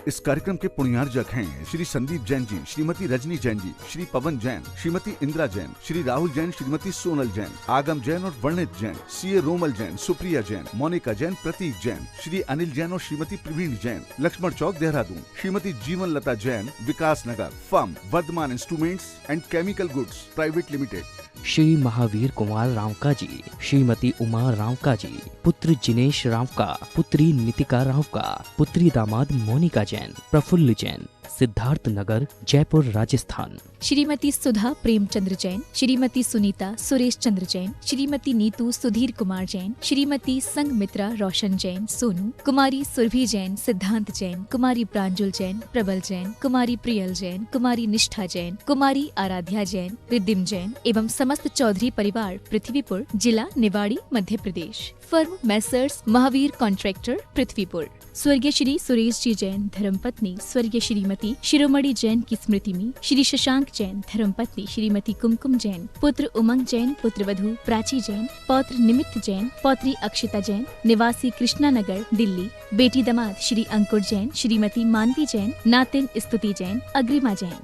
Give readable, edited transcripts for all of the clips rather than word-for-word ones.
इस कार्यक्रम के पुण्यार्जक हैं श्री संदीप जैन जी, श्रीमती रजनी जैन जी, श्री पवन जैन, श्रीमती इंदिरा जैन, श्री राहुल जैन, श्रीमती सोनल जैन, आगम जैन और वर्णित जैन, सीए रोमल जैन, सुप्रिया जैन, मोनिका जैन, प्रतीक जैन, श्री अनिल जैन और Shrimati Praveen Jain, Laxman Chowk Dehradun, Shrimati Jeevan Lata Jain, Vikas Nagar, firm Vardhman instruments and chemical goods private limited, Shri Mahavir Kumar Rawka ji, Shrimati Uma Rawka ji, पुत्र जिनेश रावका, पुत्री नितिका रावका, पुत्री दामाद मोनिका जैन, प्रफुल्ल जैन, सिद्धार्थ नगर, जयपुर, राजस्थान। श्रीमती सुधा प्रेमचंद्र जैन, श्रीमती सुनीता सुरेश चंद्र जैन, श्रीमती नीतू सुधीर कुमार जैन, श्रीमती संगमित्रा रोशन जैन सोनू, कुमारी सुरभि जैन, सिद्धांत जैन, कुमारी प्रांजुल जैन, प्रबल जैन, कुमारी प्रियल जैन, कुमारी निष्ठा जैन, कुमारी आराध्या जैन, रिद्धिम जैन एवं समस्त चौधरी परिवार, पृथ्वीपुर, जिला Niwari, Madhya Pradesh. Firm messrs Mahavir contractor, Prithvipur. स्वर्गीय श्री सुरेश जी जैन धर्मपत्नी स्वर्गीय श्रीमती शिरोमणि जैन की स्मृति में श्री शशांक जैन धर्मपत्नी श्रीमती कुमकुम जैन, पुत्र उमंग जैन, पुत्रवधू प्राची जैन, पौत्र निमित्त जैन, पौत्री अक्षिता जैन, निवासी कृष्णा नगर, दिल्ली, बेटी दामाद श्री अंकुर जैन, श्रीमती मानवी जैन, नातिन स्तुति जैन, अग्रिमा जैन।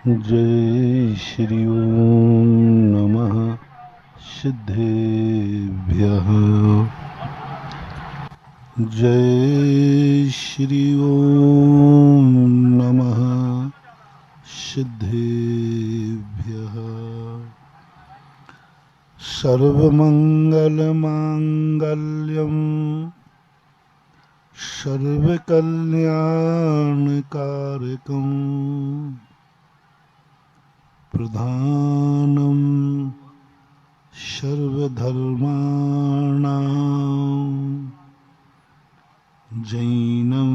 जय श्री ओम नमः सिद्धेभ्यः। जय श्री ओम नमः सिद्धेभ्यः। सर्वमंगलमांगल्यं सर्वकल्याणकारकं प्रधानं सर्वधर्माणां जैनं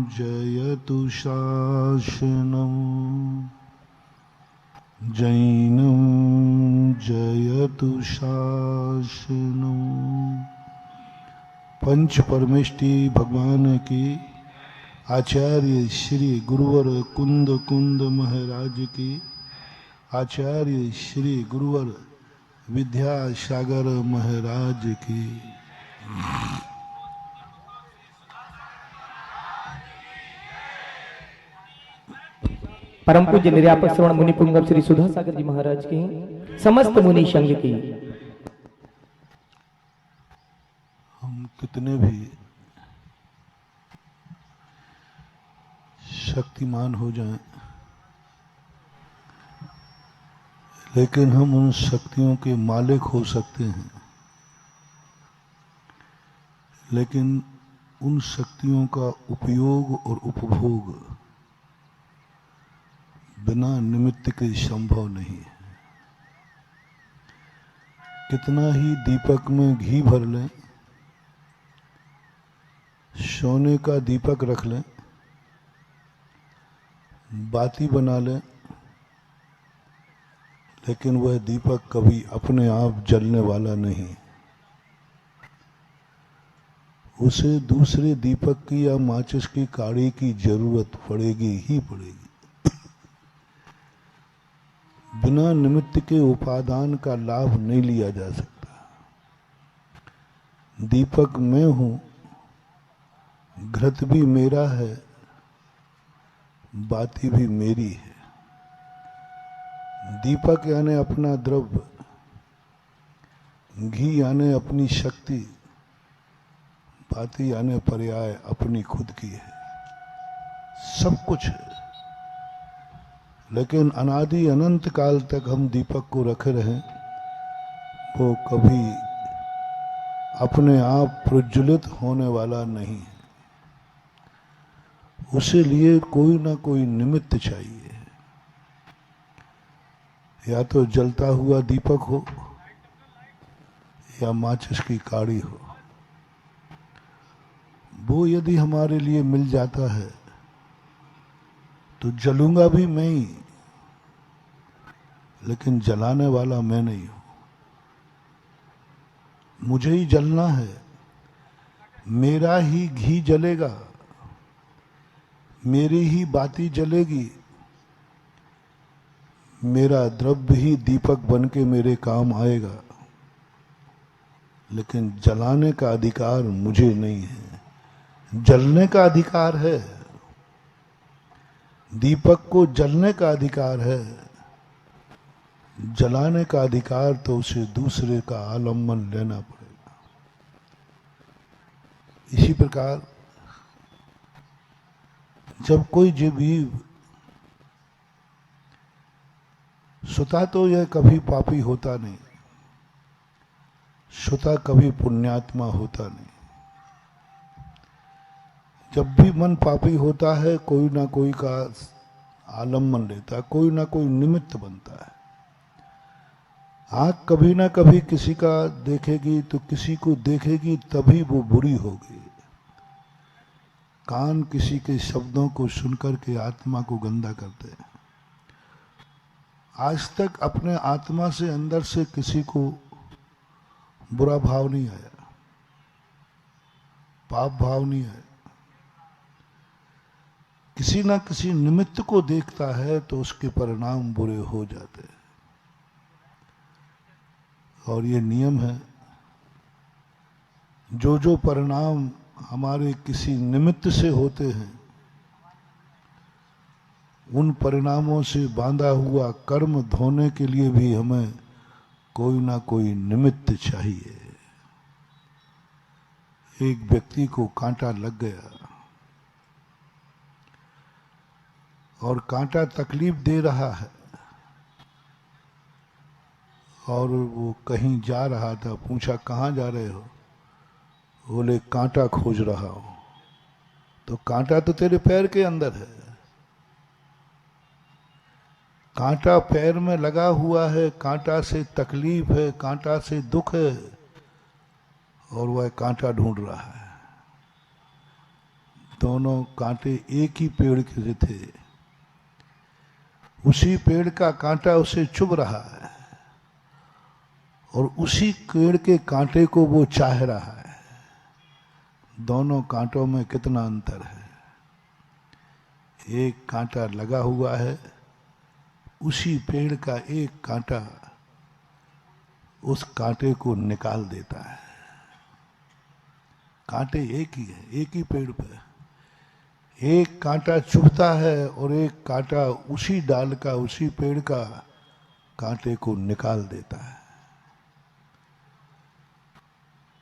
जयतु शासनं, जैनं जयतु शासनं। पंच परमेष्टि भगवान की, आचार्य श्री गुरुवर कुंद कुंद महाराज की, आचार्य श्री गुरुवर विद्यासागर महाराज की। परम पूज्य निर्यापक श्रवण मुनि पुंगव श्री सुधा सागर जी महाराज की, समस्त मुनि संघ की। हम कितने भी शक्तिमान हो जाएं, लेकिन हम उन शक्तियों के मालिक हो सकते हैं, लेकिन उन शक्तियों का उपयोग और उपभोग बिना निमित्त के संभव नहीं है। कितना ही दीपक में घी भर लें, सोने का दीपक रख लें, बाती बना लें, लेकिन वह दीपक कभी अपने आप जलने वाला नहीं। उसे दूसरे दीपक की या माचिस की काड़ी की जरूरत पड़ेगी ही पड़ेगी। बिना निमित्त के उपादान का लाभ नहीं लिया जा सकता। दीपक मैं हूं, घृत भी मेरा है, बाती भी मेरी है। दीपक यानी अपना द्रव्य, घी यानी अपनी शक्ति, बाती यानी पर्याय अपनी खुद की है। सब कुछ है, लेकिन अनादि अनंत काल तक हम दीपक को रखे रहें, वो कभी अपने आप प्रज्वलित होने वाला नहीं है। उसे लिए कोई ना कोई निमित्त चाहिए। या तो जलता हुआ दीपक हो या माचिस की काड़ी हो। वो यदि हमारे लिए मिल जाता है तो जलूंगा भी मैं ही, लेकिन जलाने वाला मैं नहीं हूं। मुझे ही जलना है, मेरा ही घी जलेगा, मेरी ही बाती जलेगी, मेरा द्रव्य ही दीपक बन के मेरे काम आएगा, लेकिन जलाने का अधिकार मुझे नहीं है। जलने का अधिकार है, दीपक को जलने का अधिकार है, जलाने का अधिकार तो उसे दूसरे का आलम्बन लेना पड़ेगा। इसी प्रकार जब कोई जीव स्वतः तो यह कभी पापी होता नहीं, स्वतः कभी पुण्यात्मा होता नहीं। जब भी मन पापी होता है कोई ना कोई का आलम्बन लेता है, कोई ना कोई निमित्त बनता है। आँख कभी ना कभी किसी का देखेगी तो किसी को देखेगी तभी वो बुरी होगी। कान किसी के शब्दों को सुनकर के आत्मा को गंदा करते हैं। आज तक अपने आत्मा से अंदर से किसी को बुरा भाव नहीं आया, पाप भाव नहीं आया। किसी ना किसी निमित्त को देखता है तो उसके परिणाम बुरे हो जाते हैं। और ये नियम है, जो जो परिणाम हमारे किसी निमित्त से होते हैं उन परिणामों से बांधा हुआ कर्म धोने के लिए भी हमें कोई ना कोई निमित्त चाहिए। एक व्यक्ति को कांटा लग गया और कांटा तकलीफ दे रहा है और वो कहीं जा रहा था। पूछा कहाँ जा रहे हो? बोले कांटा खोज रहा हूं। तो कांटा तो तेरे पैर के अंदर है, कांटा पैर में लगा हुआ है, कांटा से तकलीफ है, कांटा से दुख है और वह कांटा ढूंढ रहा है। दोनों कांटे एक ही पेड़ के थे, उसी पेड़ का कांटा उसे चुभ रहा है और उसी पेड़ के कांटे को वो चाह रहा है। दोनों कांटों में कितना अंतर है। एक कांटा लगा हुआ है, उसी पेड़ का एक कांटा उस कांटे को निकाल देता है। कांटे एक ही है, एक ही पेड़ पर। एक कांटा चुभता है और एक कांटा उसी डाल का, उसी पेड़ का कांटे को निकाल देता है।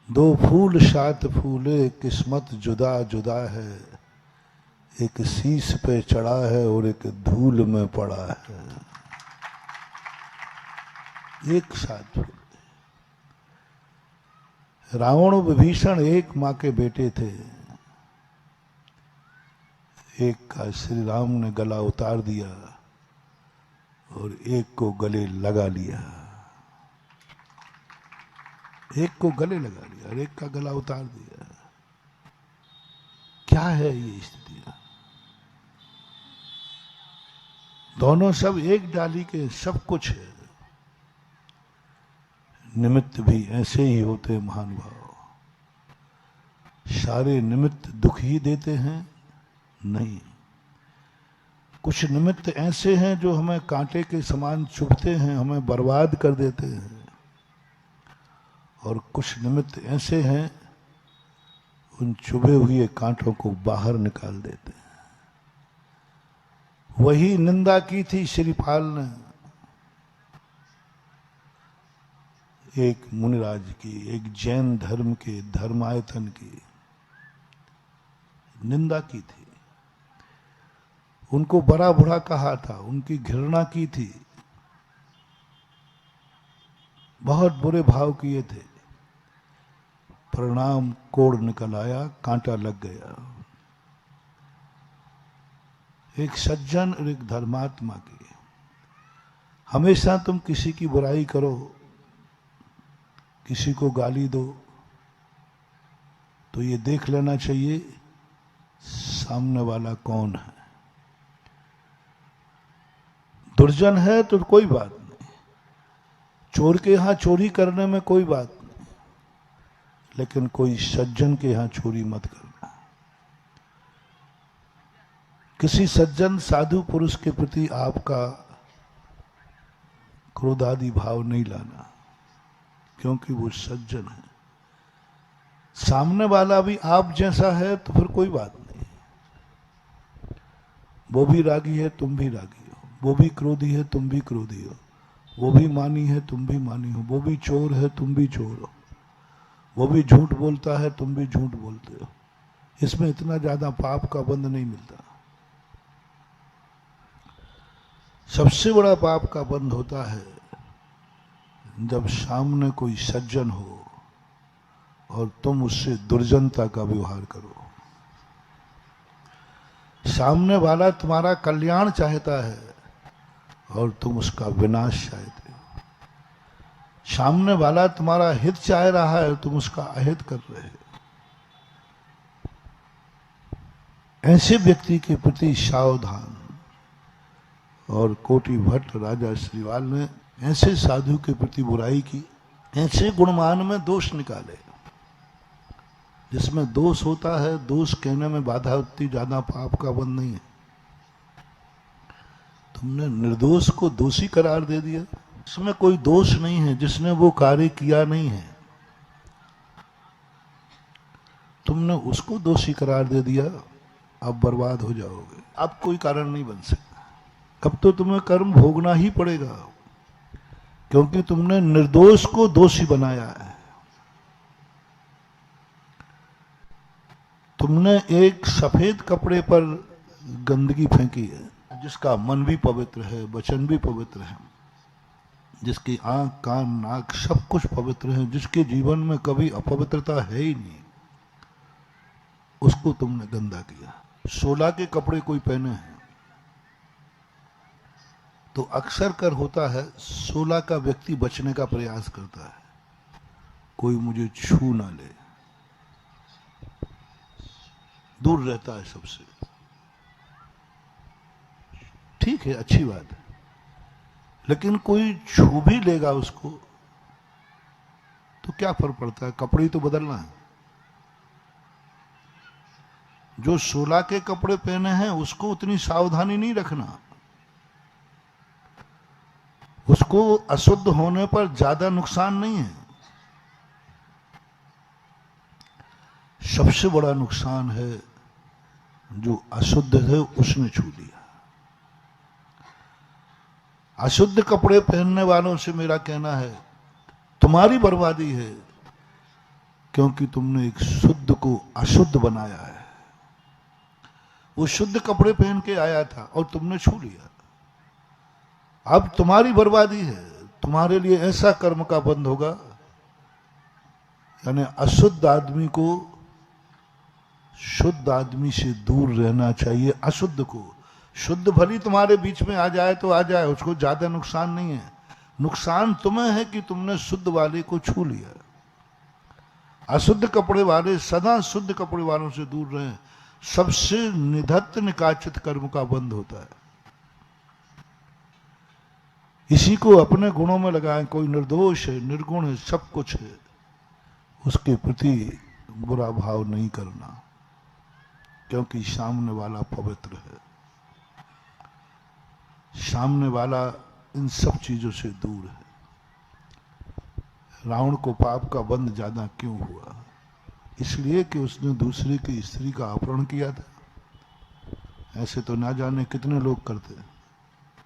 दो फूल साथ फूले, किस्मत जुदा जुदा है। एक शीश पे चढ़ा है और एक धूल में पड़ा है। एक साथ फूल। रावण विभीषण एक मां के बेटे थे। एक का श्री राम ने गला उतार दिया और एक को गले लगा लिया। एक को गले लगा लिया और एक का गला उतार दिया। क्या है ये स्थितियां? दोनों सब एक डाली के सब कुछ है। निमित्त भी ऐसे ही होते महानुभाव। सारे निमित्त दुख ही देते हैं? नहीं। कुछ निमित्त ऐसे हैं जो हमें कांटे के समान चुभते हैं, हमें बर्बाद कर देते हैं। और कुछ निमित्त ऐसे हैं उन चुभे हुए कांटों को बाहर निकाल देते हैं। वही निंदा की थी श्रीपाल ने एक मुनिराज की, एक जैन धर्म के धर्मायतन की निंदा की थी। उनको बड़ा बुरा कहा था, उनकी घृणा की थी, बहुत बुरे भाव किए थे। परिणाम कोड़ निकल आया, कांटा लग गया। एक सज्जन और एक धर्मात्मा की। हमेशा तुम किसी की बुराई करो, किसी को गाली दो, तो ये देख लेना चाहिए सामने वाला कौन है। दुर्जन है तो कोई बात नहीं, चोर के यहां चोरी करने में कोई बात नहीं, लेकिन कोई सज्जन के यहां चोरी मत करना। किसी सज्जन साधु पुरुष के प्रति आपका क्रोधादि भाव नहीं लाना, क्योंकि वो सज्जन है। सामने वाला भी आप जैसा है तो फिर कोई बात नहीं। वो भी रागी है, तुम भी रागी हो। वो भी क्रोधी है, तुम भी क्रोधी हो। वो भी मानी है, तुम भी मानी हो। वो भी चोर है, तुम भी चोर हो। वो भी झूठ बोलता है, तुम भी झूठ बोलते हो। इसमें इतना ज्यादा पाप का बंध नहीं मिलता। सबसे बड़ा पाप का बंध होता है जब सामने कोई सज्जन हो और तुम उससे दुर्जनता का व्यवहार करो। सामने वाला तुम्हारा कल्याण चाहता है और तुम उसका विनाश चाहते हो। सामने वाला तुम्हारा हित चाह रहा है, तुम उसका अहित कर रहे हो। ऐसे व्यक्ति के प्रति सावधान। और कोटि भट्ट राजा श्रीवाल ने ऐसे साधु के प्रति बुराई की, ऐसे गुणमान में दोष निकाले। जिसमें दोष होता है, दोष कहने में बाधा उतनी ज्यादा पाप का बंध नहीं है। तुमने निर्दोष को दोषी करार दे दिया। इसमें कोई दोष नहीं है, जिसने वो कार्य किया नहीं है, तुमने उसको दोषी करार दे दिया। अब बर्बाद हो जाओगे। अब कोई कारण नहीं बन सकता। अब तो तुम्हें कर्म भोगना ही पड़ेगा, क्योंकि तुमने निर्दोष को दोषी बनाया है। तुमने एक सफेद कपड़े पर गंदगी फेंकी है, जिसका मन भी पवित्र है, वचन भी पवित्र है, जिसकी आंख, कान, नाक सब कुछ पवित्र है, जिसके जीवन में कभी अपवित्रता है ही नहीं, उसको तुमने गंदा किया। 16 के कपड़े कोई पहने हैं तो अक्सर कर होता है 16 का व्यक्ति बचने का प्रयास करता है, कोई मुझे छू ना ले, दूर रहता है सबसे। ठीक है, अच्छी बात है, लेकिन कोई छू भी लेगा उसको तो क्या फर्क पड़ता है, कपड़े ही तो बदलना है। जो 16 के कपड़े पहने हैं उसको उतनी सावधानी नहीं रखना, उसको अशुद्ध होने पर ज्यादा नुकसान नहीं है। सबसे बड़ा नुकसान है जो अशुद्ध है उसने छू लिया। अशुद्ध कपड़े पहनने वालों से मेरा कहना है तुम्हारी बर्बादी है, क्योंकि तुमने एक शुद्ध को अशुद्ध बनाया है। वो शुद्ध कपड़े पहन के आया था और तुमने छू लिया। अब तुम्हारी बर्बादी है। तुम्हारे लिए ऐसा कर्म का बंध होगा, यानी अशुद्ध आदमी को शुद्ध आदमी से दूर रहना चाहिए। अशुद्ध को, शुद्ध भली तुम्हारे बीच में आ जाए तो आ जाए, उसको ज्यादा नुकसान नहीं है। नुकसान तुम्हें है कि तुमने शुद्ध वाले को छू लिया। अशुद्ध कपड़े वाले सदा शुद्ध कपड़े वालों से दूर रहें। सबसे निधत्त निकाचित कर्म का बंध होता है। इसी को अपने गुणों में लगाएं। कोई निर्दोष है, निर्गुण है, सब कुछ है, उसके प्रति बुरा भाव नहीं करना, क्योंकि सामने वाला पवित्र है। सामने वाला इन सब चीजों से दूर है। रावण को पाप का बंध ज्यादा क्यों हुआ? इसलिए कि उसने दूसरे की स्त्री का अपहरण किया था। ऐसे तो ना जाने कितने लोग करते हैं,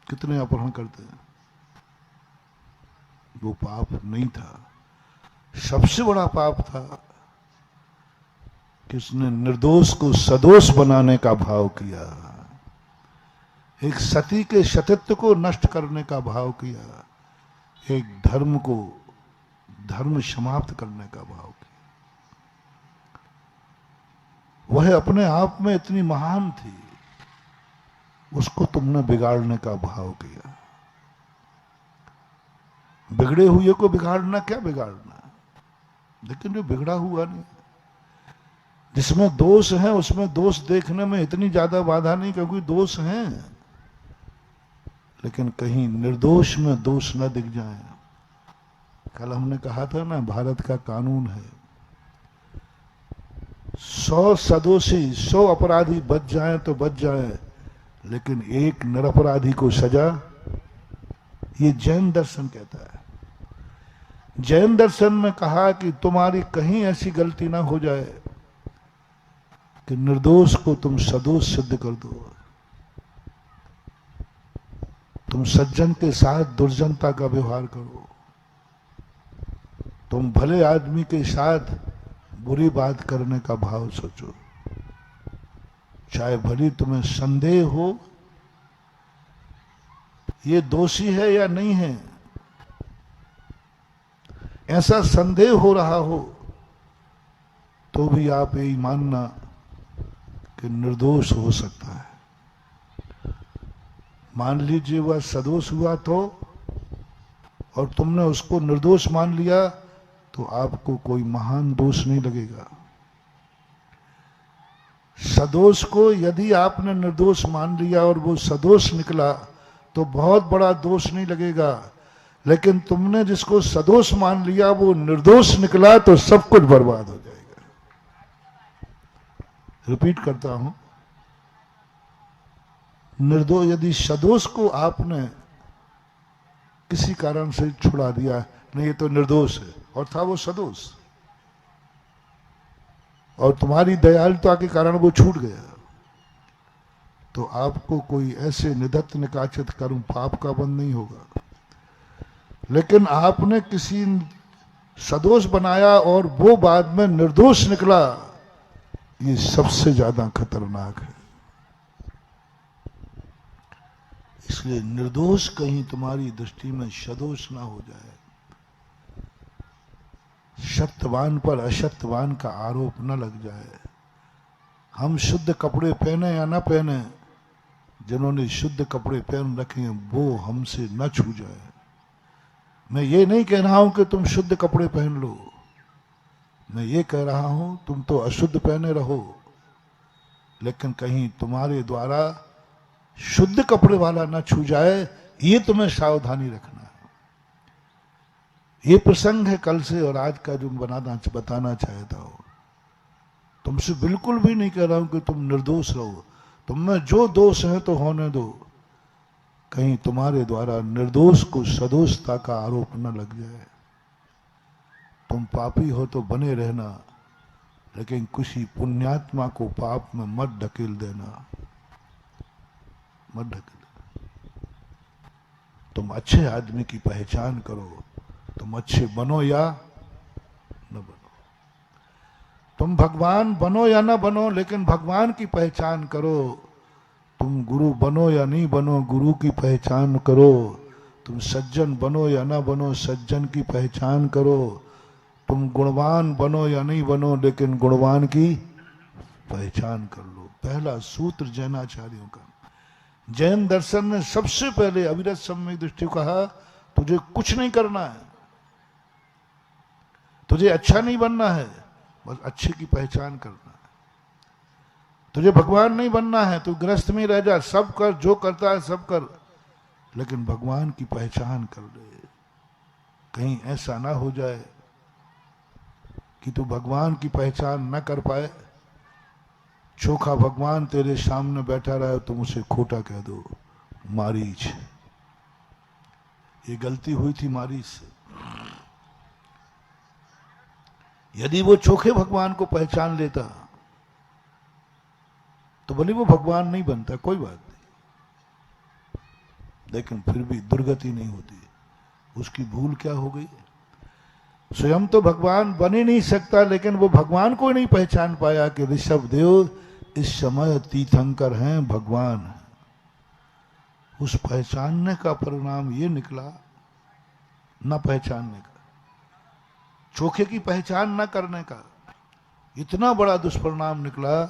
कितने अपहरण करते हैं। वो पाप नहीं था। सबसे बड़ा पाप था कि उसने निर्दोष को सदोष बनाने का भाव किया, एक सती के सतित्व को नष्ट करने का भाव किया, एक धर्म को धर्म समाप्त करने का भाव किया। वह अपने आप में इतनी महान थी, उसको तुमने बिगाड़ने का भाव किया। बिगड़े हुए को बिगाड़ना, क्या बिगाड़ना, लेकिन जो बिगड़ा हुआ नहीं, जिसमें दोष है उसमें दोष देखने में इतनी ज्यादा बाधा नहीं, क्योंकि दोष हैं, लेकिन कहीं निर्दोष में दोष न दिख जाए। कल हमने कहा था ना, भारत का कानून है 100 सदोषी 100 अपराधी बच जाएं तो बच जाएं, लेकिन एक निरपराधी को सजा, ये जैन दर्शन कहता है। जैन दर्शन में कहा कि तुम्हारी कहीं ऐसी गलती ना हो जाए कि निर्दोष को तुम सदोष सिद्ध कर दो। तुम सज्जन के साथ दुर्जनता का व्यवहार करो, तुम भले आदमी के साथ बुरी बात करने का भाव सोचो, चाहे भली तुम्हें संदेह हो ये दोषी है या नहीं है। ऐसा संदेह हो रहा हो तो भी आप यही मानना कि निर्दोष हो सकता है। मान लीजिए वह सदोष हुआ तो, और तुमने उसको निर्दोष मान लिया तो आपको कोई महान दोष नहीं लगेगा। सदोष को यदि आपने निर्दोष मान लिया और वो सदोष निकला तो बहुत बड़ा दोष नहीं लगेगा, लेकिन तुमने जिसको सदोष मान लिया वो निर्दोष निकला तो सब कुछ बर्बाद हो जाएगा। रिपीट करता हूं, निर्दोष यदि सदोष को आपने किसी कारण से छुड़ा दिया, नहीं ये तो निर्दोष है और था वो सदोष, और तुम्हारी दयालुता के कारण वो छूट गया, तो आपको कोई ऐसे निधत्त निकाचित कर्म पाप का बंध नहीं होगा। लेकिन आपने किसी सदोष बनाया और वो बाद में निर्दोष निकला, ये सबसे ज्यादा खतरनाक है। इसलिए निर्दोष कहीं तुम्हारी दृष्टि में सदोष ना हो जाए, सत्यवान पर असत्यवान का आरोप न लग जाए। हम शुद्ध कपड़े पहने या ना पहने, जिन्होंने शुद्ध कपड़े पहन रखे हैं वो हमसे न छू जाए। मैं ये नहीं कह रहा हूं कि तुम शुद्ध कपड़े पहन लो, मैं ये कह रहा हूं तुम तो अशुद्ध पहने रहो, लेकिन कहीं तुम्हारे द्वारा शुद्ध कपड़े वाला ना छू जाए, ये तुम्हें सावधानी रखना है। ये प्रसंग है कल से और आज का जो बताना चाहता हूं। तुमसे बिल्कुल भी नहीं कह रहा हूं कि तुम निर्दोष रहो, तुम में जो दोष है तो होने दो, कहीं तुम्हारे द्वारा निर्दोष को सदोषता का आरोप न लग जाए। तुम पापी हो तो बने रहना, लेकिन किसी पुण्यात्मा को पाप में मत ढकेल देना, मत ढकेल। तुम अच्छे आदमी की पहचान करो, तुम अच्छे बनो या न बनो, तुम भगवान बनो या न बनो, लेकिन भगवान की पहचान करो। तुम गुरु बनो या नहीं बनो, गुरु की पहचान करो। तुम सज्जन बनो या ना बनो, सज्जन की पहचान करो। तुम गुणवान बनो या नहीं बनो, लेकिन गुणवान की पहचान कर लो। पहला सूत्र जैनाचार्यों का। जैन दर्शन ने सबसे पहले अविरत सम्यक दृष्टि कहा, तुझे कुछ नहीं करना है, तुझे अच्छा नहीं बनना है, बस अच्छे की पहचान करना है। तुझे भगवान नहीं बनना है, तू गृहस्थ में रह जा, सब कर, जो करता है सब कर, लेकिन भगवान की पहचान कर ले। कहीं ऐसा ना हो जाए कि तू भगवान की पहचान न कर पाए, चोखा भगवान तेरे सामने बैठा रहे, तुम उसे खोटा कह दो। मारीच, ये गलती हुई थी मारीच से। यदि वो चोखे भगवान को पहचान लेता तो भले वो भगवान नहीं बनता, कोई बात नहीं, लेकिन फिर भी दुर्गति नहीं होती। उसकी भूल क्या हो गई? स्वयं तो भगवान बन ही नहीं सकता, लेकिन वो भगवान को नहीं पहचान पाया कि ऋषभ देव इस समय तीर्थंकर हैं, भगवान है। उस पहचानने का परिणाम ये निकला, न पहचानने का, चोखे की पहचान न करने का इतना बड़ा दुष्परिणाम निकला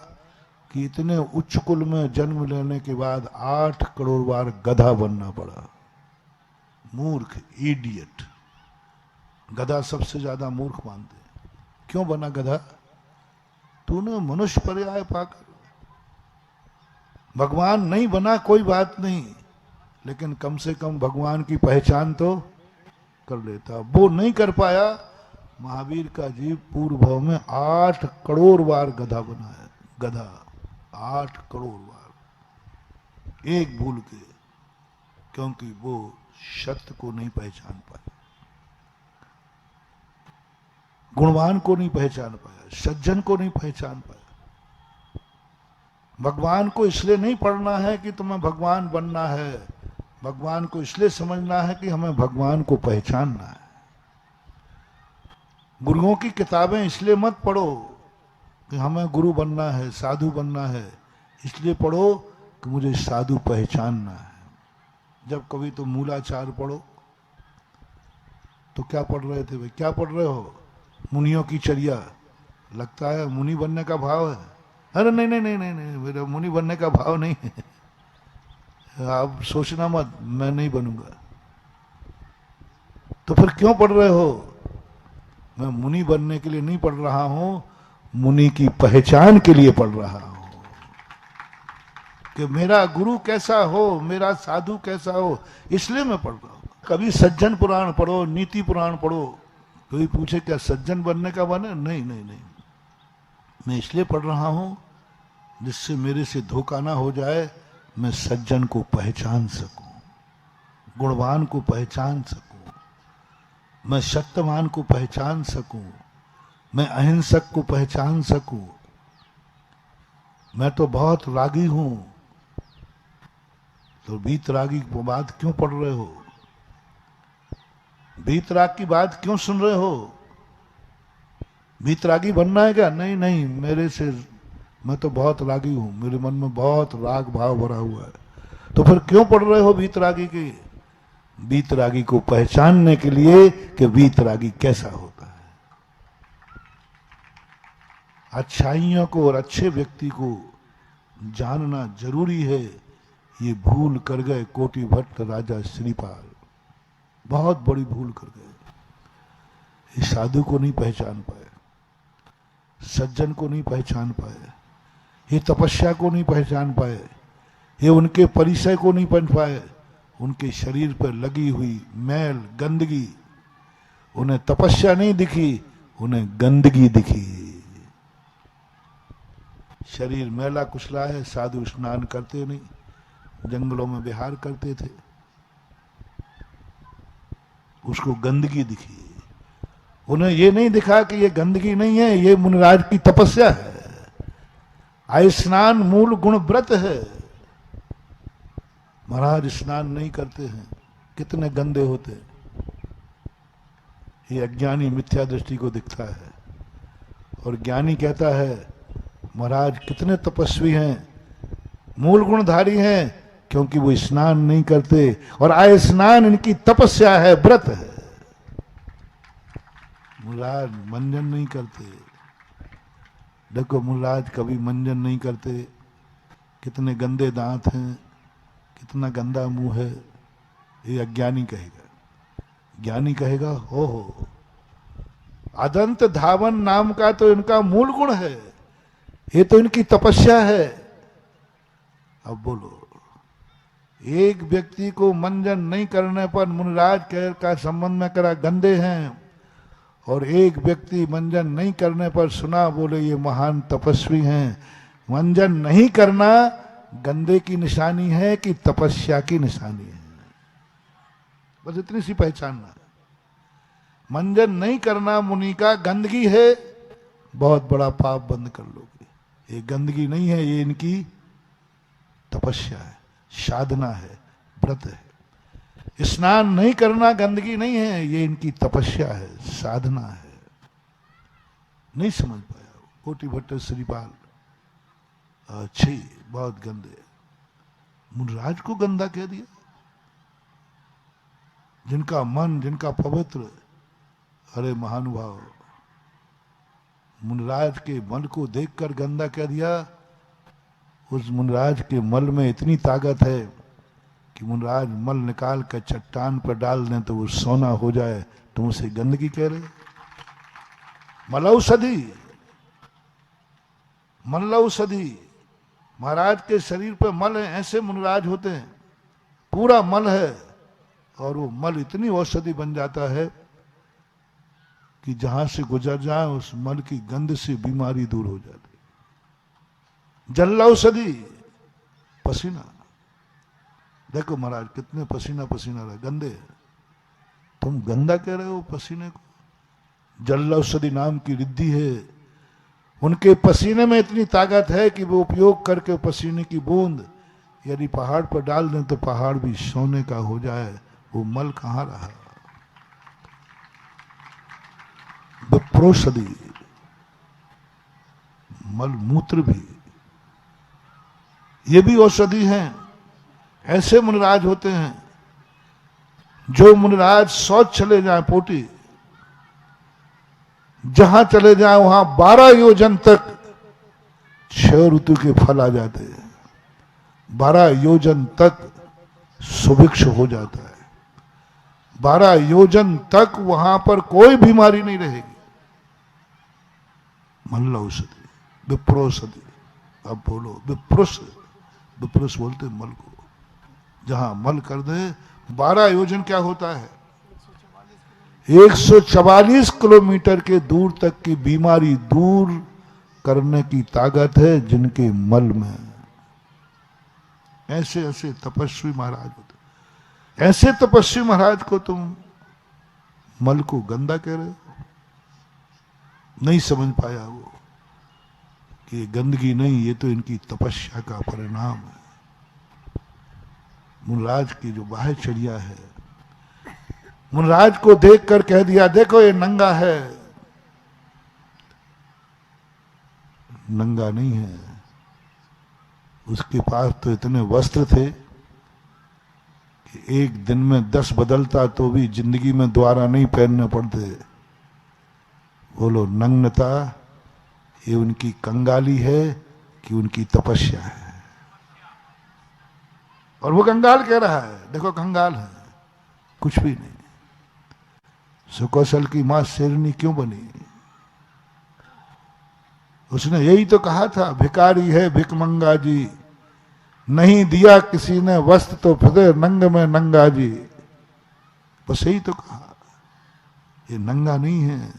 कि इतने उच्च कुल में जन्म लेने के बाद 8 करोड़ बार गधा बनना पड़ा। मूर्ख, इडियट। गधा सबसे ज्यादा मूर्ख मानते हैं। क्यों बना गधा? तूने मनुष्य पर्याय पाकर भगवान नहीं बना, कोई बात नहीं, लेकिन कम से कम भगवान की पहचान तो कर लेता। वो नहीं कर पाया। महावीर का जीव पूर्व भाव में 8 करोड़ बार गधा बना है। गधा 8 करोड़ बार, एक भूल के, क्योंकि वो सत्य को नहीं पहचान पाया। गुणवान को नहीं पहचान पाया, सज्जन को नहीं पहचान पाया। भगवान को इसलिए नहीं पढ़ना है कि तुम्हें भगवान बनना है, भगवान को इसलिए समझना है कि हमें भगवान को पहचानना है। गुरुओं की किताबें इसलिए मत पढ़ो कि हमें गुरु बनना है, साधु बनना है, इसलिए पढ़ो कि मुझे साधु पहचानना है। जब कभी तो मूलाचार पढ़ो तो क्या पढ़ रहे थे भाई, क्या पढ़ रहे हो? मुनियों की चर्या। लगता है मुनि बनने का भाव है। अरे नहीं नहीं नहीं नहीं नहीं, मेरा मुनि बनने का भाव नहीं है। आप सोचना मत मैं नहीं बनूंगा। तो फिर क्यों पढ़ रहे हो? मैं मुनि बनने के लिए नहीं पढ़ रहा हूं, मुनि की पहचान के लिए पढ़ रहा हूं कि मेरा गुरु कैसा हो, मेरा साधु कैसा हो, इसलिए मैं पढ़ रहा हूं। कभी सज्जन पुराण पढ़ो, नीति पुराण पढ़ो, कोई पूछे क्या सज्जन बनने का मन है? नहीं नहीं नहीं, मैं इसलिए पढ़ रहा हूं जिससे मेरे से धोखा ना हो जाए, मैं सज्जन को पहचान सकूं, गुणवान को पहचान सकूं, मैं सत्यवान को पहचान सकूं, मैं अहिंसक को पहचान सकूं। मैं तो बहुत रागी हूं, तो वीतरागी की बात क्यों पढ़ रहे हो? वीतराग की बात क्यों सुन रहे हो? वीतरागी बनना है क्या? नहीं नहीं, मेरे से मैं तो बहुत रागी हूं, मेरे मन में बहुत राग भाव भरा हुआ है। तो फिर क्यों पढ़ रहे हो वीतरागी की? वीतरागी को पहचानने के लिए कि वीतरागी कैसा होता है। अच्छाइयों को और अच्छे व्यक्ति को जानना जरूरी है। ये भूल कर गए कोटि भट्ट राजा श्रीपाल, बहुत बड़ी भूल कर गए। इस साधु को नहीं पहचान पाए, सज्जन को नहीं पहचान पाए, ये तपस्या को नहीं पहचान पाए, ये उनके परिचय को नहीं पहचान पाए। उनके शरीर पर लगी हुई मैल गंदगी, उन्हें तपस्या नहीं दिखी, उन्हें गंदगी दिखी। शरीर मैला कुचला है, साधु स्नान करते नहीं, जंगलों में विहार करते थे, उसको गंदगी दिखी। उन्हें ये नहीं दिखा कि ये गंदगी नहीं है, ये मुनिराज की तपस्या है। आय स्नान मूल गुण व्रत है। महाराज स्नान नहीं करते हैं, कितने गंदे होते हैं। ये अज्ञानी मिथ्या दृष्टि को दिखता है, और ज्ञानी कहता है महाराज कितने तपस्वी हैं, मूल गुणधारी हैं, क्योंकि वो स्नान नहीं करते, और आय स्नान इनकी तपस्या है, व्रत है। मुराद मंजन नहीं करते। देखो मुराद कभी मंजन नहीं करते, कितने गंदे दांत हैं, कितना गंदा मुंह है। ये अज्ञानी कहेगा। ज्ञानी कहेगा हो अदंत धावन नाम का तो इनका मूल गुण है, ये तो इनकी तपस्या है। अब बोलो, एक व्यक्ति को मंजन नहीं करने पर मुनिराज का संबंध में करा गंदे हैं, और एक व्यक्ति मंजन नहीं करने पर सुना बोले ये महान तपस्वी हैं। मंजन नहीं करना गंदे की निशानी है कि तपस्या की निशानी है? बस इतनी सी पहचानना। मंजन नहीं करना मुनि का गंदगी है, बहुत बड़ा पाप बंद कर लोगे। ये गंदगी नहीं है, ये इनकी तपस्या है, साधना है, व्रत है। स्नान नहीं करना गंदगी नहीं है, ये इनकी तपस्या है, साधना है। नहीं समझ पाया कोटि भट्ट श्रीपाल। अच्छी बहुत गंदे। मुनिराज को गंदा कह दिया। जिनका मन, जिनका पवित्र, अरे महानुभाव, मुनिराज के मन को देखकर गंदा कह दिया। उस मुनिराज के मल में इतनी ताकत है कि मुनिराज मल निकाल कर चट्टान पर डाल दें तो वो सोना हो जाए, तुम उसे गंदगी कह रहे? मलौषधि, मलौषधि। महाराज के शरीर पर मल है, ऐसे मुनिराज होते हैं, पूरा मल है, और वो मल इतनी औषधि बन जाता है कि जहां से गुजर जाए उस मल की गंध से बीमारी दूर हो जाती। जलौषधि, पसीना। देखो महाराज कितने पसीना पसीना रहे, गंदे। तुम गंदा कह रहे हो पसीने को? जल औषधि नाम की रिद्धि है। उनके पसीने में इतनी ताकत है कि वो उपयोग करके पसीने की बूंद यदि पहाड़ पर डाल दें तो पहाड़ भी सोने का हो जाए। वो मल कहाँ रहा। विप्रोषधि, मल मूत्र भी, ये भी औषधि हैं। ऐसे मुनिराज होते हैं जो मुनिराज शौच चले जाए पोटी, जहां चले जाए वहां 12 योजन तक 6 ऋतु के फल आ जाते हैं। 12 योजन तक सुभिक्ष हो जाता है। 12 योजन तक वहां पर कोई बीमारी नहीं रहेगी। मल्ल औषधि, विप्रोषधि। अब बोलो विप्रुष, विप्रुष बोलते मल को। जहां मल कर दे 12 योजन क्या होता है? 144 किलोमीटर के दूर तक की बीमारी दूर करने की ताकत है जिनके मल में। ऐसे ऐसे तपस्वी महाराज होते। ऐसे तपस्वी महाराज को तुम मल को गंदा कह रहे हो। नहीं समझ पाया वो कि ये गंदगी नहीं, ये तो इनकी तपस्या का परिणाम है। मुनराज की जो बाह्यचर्या है, मुनराज को देखकर कह दिया देखो ये नंगा है। नंगा नहीं है, उसके पास तो इतने वस्त्र थे कि एक दिन में 10 बदलता तो भी जिंदगी में दोबारा नहीं पहनने पड़ते। बोलो नग्नता ये उनकी कंगाली है कि उनकी तपस्या है। और वो कंगाल कह रहा है, देखो कंगाल है, कुछ भी नहीं। सुकौशल की मां शेरनी क्यों बनी? उसने यही तो कहा था, भिकारी है भिकमंगा जी, नहीं दिया किसी ने वस्त्र तो फिर नंग में नंगा जी। बस यही तो कहा। ये नंगा नहीं है,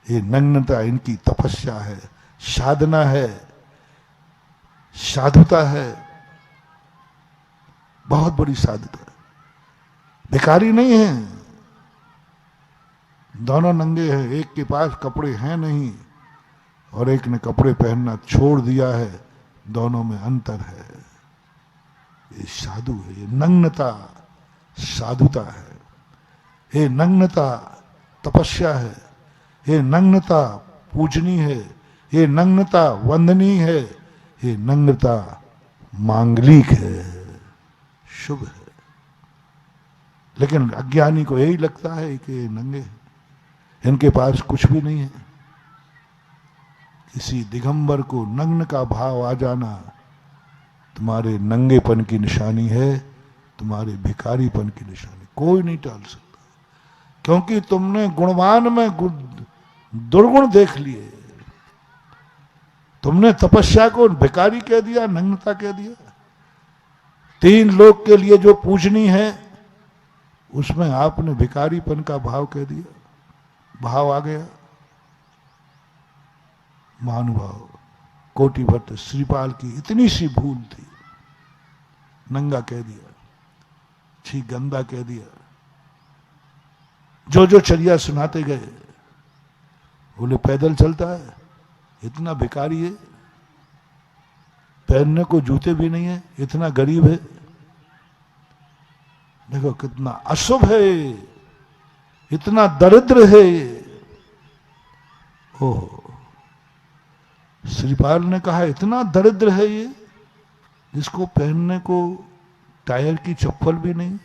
ये नग्नता इनकी तपस्या है, साधना है, साधुता है, बहुत बड़ी साधुता। भिखारी नहीं है, दोनों नंगे हैं। एक के पास कपड़े हैं नहीं और एक ने कपड़े पहनना छोड़ दिया है, दोनों में अंतर है। ये साधु है, ये नग्नता साधुता है, ये नग्नता तपस्या है, ये नग्नता पूजनीय है, ये नग्नता वंदनीय है, ये नग्नता मांगलिक है, शुभ है। लेकिन अज्ञानी को यही लगता है कि ये नंगे हैं, इनके पास कुछ भी नहीं है। किसी दिगंबर को नग्न का भाव आ जाना तुम्हारे नंगेपन की निशानी है, तुम्हारे भिखारीपन की निशानी। कोई नहीं टाल सकता, क्योंकि तुमने गुणवान में दुर्गुण देख लिए। तुमने तपस्या को भिखारी कह दिया, नग्नता कह दिया। 3 लोग के लिए जो पूजनीय है उसमें आपने भिखारीपन का भाव कह दिया। भाव आ गया। महानुभाव कोटि भट्ट श्रीपाल की इतनी सी भूल थी, नंगा कह दिया, छी गंदा कह दिया। जो जो चर्या सुनाते गए, बोले पैदल चलता है, इतना भिखारी है, पहनने को जूते भी नहीं है, इतना गरीब है। देखो कितना अशुभ है, इतना दरिद्र है। ओह, श्रीपाल ने कहा इतना दरिद्र है ये, जिसको पहनने को टायर की चप्पल भी नहीं।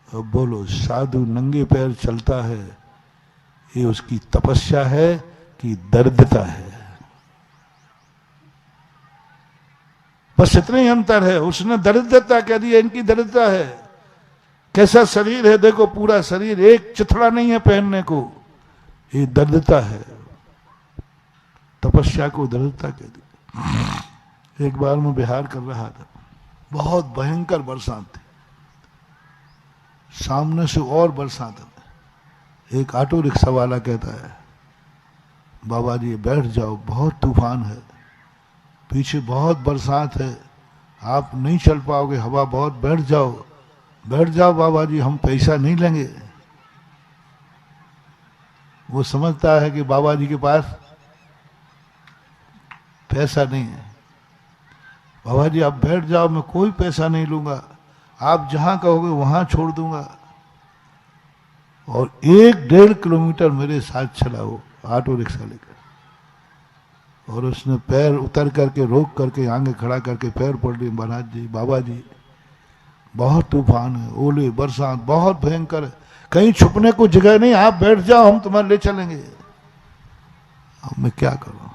अब बोलो साधु नंगे पैर चलता है, ये उसकी तपस्या है कि दरिद्रता है? बस इतना ही अंतर है। उसने दरिद्रता कह दी, इनकी दरिद्रता है। कैसा शरीर है देखो, पूरा शरीर, एक चिथड़ा नहीं है पहनने को, ये दरिद्रता है। तपस्या को दरिद्रता कह दी। एक बार मैं बिहार कर रहा था, बहुत भयंकर बरसात थी, सामने से और बरसात है। एक ऑटो रिक्शा वाला कहता है, बाबा जी बैठ जाओ, बहुत तूफान है, पीछे बहुत बरसात है, आप नहीं चल पाओगे, हवा बहुत, बैठ जाओ। बैठ जाओ बाबा जी, हम पैसा नहीं लेंगे। वो समझता है कि बाबा जी के पास पैसा नहीं है। बाबा जी आप बैठ जाओ, मैं कोई पैसा नहीं लूंगा, आप जहां कहोगे वहां छोड़ दूंगा। और 1-1.5 किलोमीटर मेरे साथ चला वो ऑटो रिक्शा लेकर, और उसने पैर उतर करके रोक करके आगे खड़ा करके पैर पड़ रही, महाराज जी बाबा जी बहुत तूफान है, ओले बरसात बहुत भयंकर है, कहीं छुपने को जगह नहीं, आप बैठ जाओ हम तुम्हारे ले चलेंगे। अब मैं क्या करूं,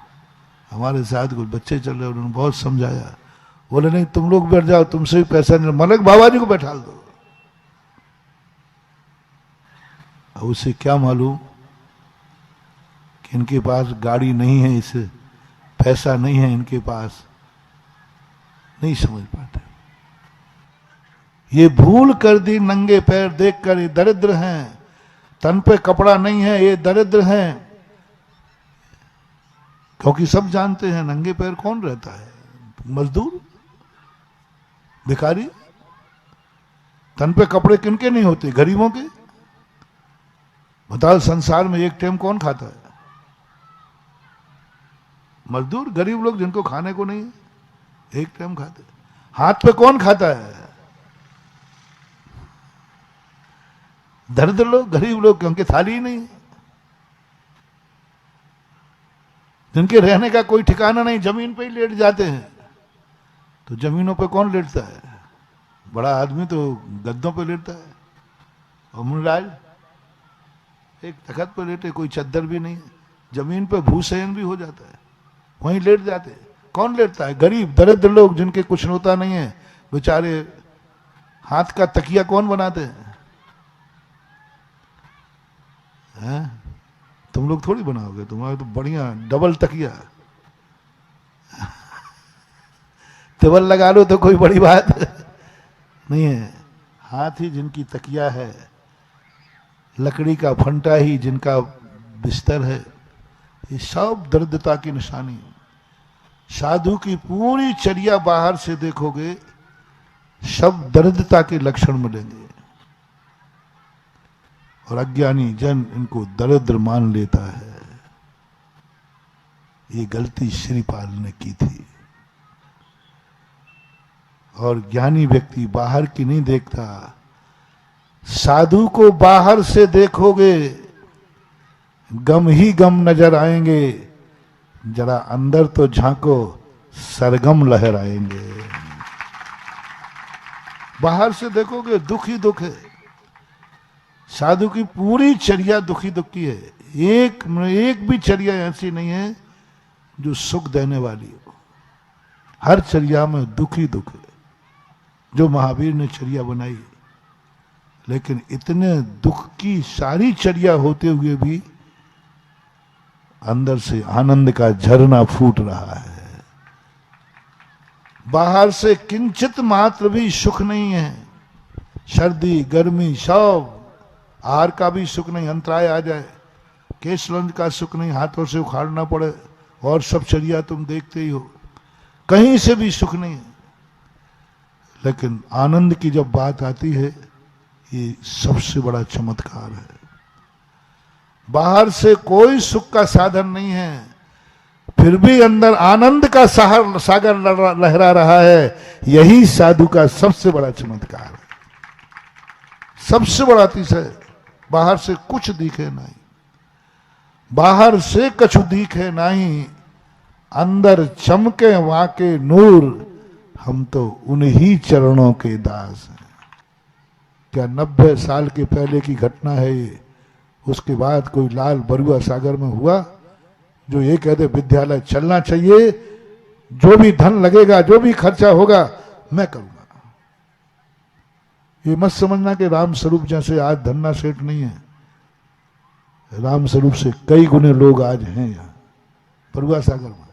हमारे साथ कुछ बच्चे चल रहे, उन्होंने बहुत समझाया, बोले नहीं तुम लोग बैठ जाओ, तुमसे भी पैसा नहीं, मलक बाबा जी को बैठा दो। अब उसे क्या मालूम कि इनके पास गाड़ी नहीं है, इसे पैसा नहीं है इनके पास, नहीं समझ पाते। ये भूल कर दी नंगे पैर देखकर, ये दरिद्र हैं, तन पे कपड़ा नहीं है, ये दरिद्र हैं। क्योंकि सब जानते हैं नंगे पैर कौन रहता है, मजदूर, भिखारी। तन पे कपड़े किनके नहीं होते, गरीबों के। बताओ संसार में एक टाइम कौन खाता है, मजदूर, गरीब लोग जिनको खाने को नहीं है, एक टाइम खाते। हाथ पे कौन खाता है, दरिद्र लोग, गरीब लोग, क्योंकि थाली ही नहीं, जिनके रहने का कोई ठिकाना नहीं, जमीन पे ही लेट जाते हैं। तो जमीनों पे कौन लेटता है, बड़ा आदमी तो गद्दों पे लेटता है, और मुनिराज एक तखत पे लेटे, कोई चद्दर भी नहीं है, जमीन पे भूसैन भी हो जाता है, वहीं लेट जाते हैं। कौन लेटता है, गरीब दरिद्र लोग, जिनके कुछ होता नहीं है, बेचारे। हाथ का तकिया कौन बनाते हैं, तुम लोग थोड़ी बनाओगे, तुम्हारे तो बढ़िया डबल तकिया, टेबल लगा लो तो कोई बड़ी बात नहीं है। हाथ ही जिनकी तकिया है, लकड़ी का फंटा ही जिनका बिस्तर है, ये सब दरिद्रता की निशानी है। साधु की पूरी चर्या बाहर से देखोगे, सब दरिद्रता के लक्षण मिलेंगे, और अज्ञानी जन इनको दरिद्र मान लेता है। ये गलती श्रीपाल ने की थी। और ज्ञानी व्यक्ति बाहर की नहीं देखता, साधु को बाहर से देखोगे गम ही गम नजर आएंगे, जरा अंदर तो झांको सरगम लहराएंगे। बाहर से देखोगे दुख ही दुख है, साधु की पूरी चर्या दुखी दुखी है, एक भी चर्या ऐसी नहीं है जो सुख देने वाली हो, हर चर्या में दुख ही दुख है। जो महावीर ने चर्या बनाई, लेकिन इतने दुख की सारी चर्या होते हुए भी अंदर से आनंद का झरना फूट रहा है। बाहर से किंचित मात्र भी सुख नहीं है, सर्दी गर्मी सब, आहार का भी सुख नहीं, अंतराय आ जाए, केशलंज का सुख नहीं, हाथों से उखाड़ना पड़े, और सब चर्या तुम देखते ही हो, कहीं से भी सुख नहीं है। लेकिन आनंद की जब बात आती है, ये सबसे बड़ा चमत्कार है। बाहर से कोई सुख का साधन नहीं है, फिर भी अंदर आनंद का सागर लहरा रहा है। यही साधु का सबसे बड़ा चमत्कार है, सबसे बड़ा अतिशय। बाहर से कुछ दिखे नहीं, बाहर से कछु दिखे नहीं, अंदर चमके वाके नूर, हम तो उन्हीं चरणों के दास हैं। क्या 90 साल के पहले की घटना है ये? उसके बाद कोई लाल बरुआ सागर में हुआ जो ये कहते विद्यालय चलना चाहिए, जो भी धन लगेगा, जो भी खर्चा होगा मैं करूंगा। ये मत समझना कि राम स्वरूप जैसे आज धन्ना सेठ नहीं है, राम स्वरूप से कई गुने लोग आज हैं यहाँ बरुआ सागर में,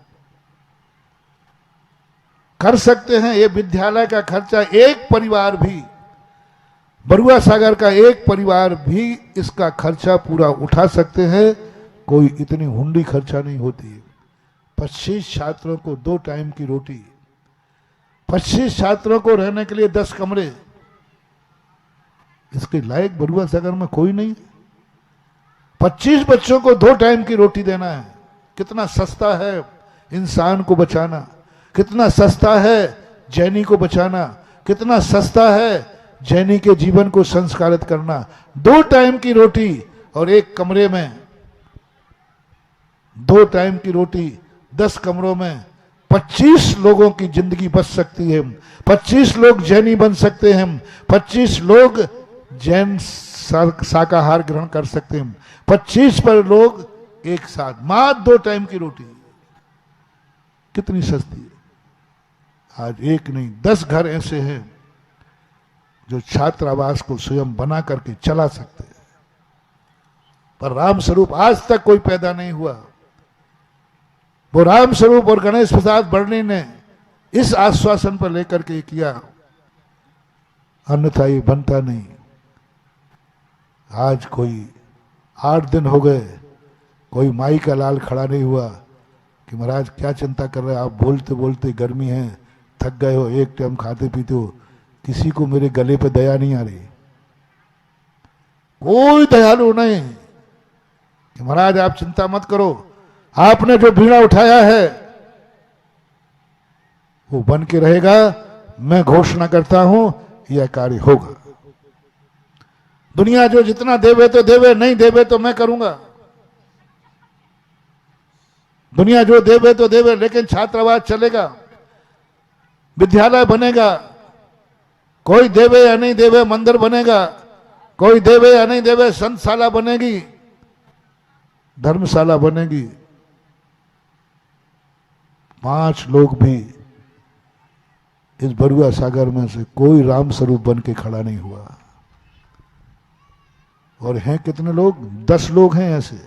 कर सकते हैं। ये विद्यालय का खर्चा एक परिवार भी, बरुआ सागर का एक परिवार भी इसका खर्चा पूरा उठा सकते हैं। कोई इतनी हुंडी खर्चा नहीं होती। 25 छात्रों को 2 टाइम की रोटी, 25 छात्रों को रहने के लिए 10 कमरे, इसके लायक बरुआ सागर में कोई नहीं। 25 बच्चों को 2 टाइम की रोटी देना है। कितना सस्ता है इंसान को बचाना, कितना सस्ता है जैनी को बचाना, कितना सस्ता है जैनी के जीवन को संस्कारित करना। 2 टाइम की रोटी और एक कमरे में 2 टाइम की रोटी, 10 कमरों में 25 लोगों की जिंदगी बच सकती है। 25 लोग जैनी बन सकते हैं, 25 लोग जैन शाकाहार ग्रहण कर सकते हैं, 25 पर लोग एक साथ, मात्र 2 टाइम की रोटी कितनी सस्ती है। आज एक नहीं 10 घर ऐसे हैं जो छात्रावास को स्वयं बना करके चला सकते हैं, पर राम स्वरूप आज तक कोई पैदा नहीं हुआ। वो राम स्वरूप और गणेश प्रसाद बर्णी ने इस आश्वासन पर लेकर के किया, अन्यथा ये बनता नहीं। आज कोई 8 दिन हो गए, कोई माई का लाल खड़ा नहीं हुआ कि महाराज क्या चिंता कर रहे हैं आप, बोलते बोलते गर्मी है, थक गए हो, एक टाइम खाते पीते हो, किसी को मेरे गले पे दया नहीं आ रही। कोई दयालु नहीं कि महाराज आप चिंता मत करो, आपने जो बीड़ा उठाया है वो बन के रहेगा, मैं घोषणा करता हूं यह कार्य होगा। दुनिया जो जितना देवे तो देवे, नहीं देवे तो मैं करूंगा। दुनिया जो देवे तो देवे, लेकिन छात्रावास चलेगा, विद्यालय बनेगा। कोई देवे या नहीं देवे मंदिर बनेगा, कोई देवे या नहीं देवे संतशाला बनेगी, धर्मशाला बनेगी। 5 लोग भी इस बरुआ सागर में से कोई राम स्वरूप बन के खड़ा नहीं हुआ। और हैं कितने लोग? 10 लोग हैं ऐसे।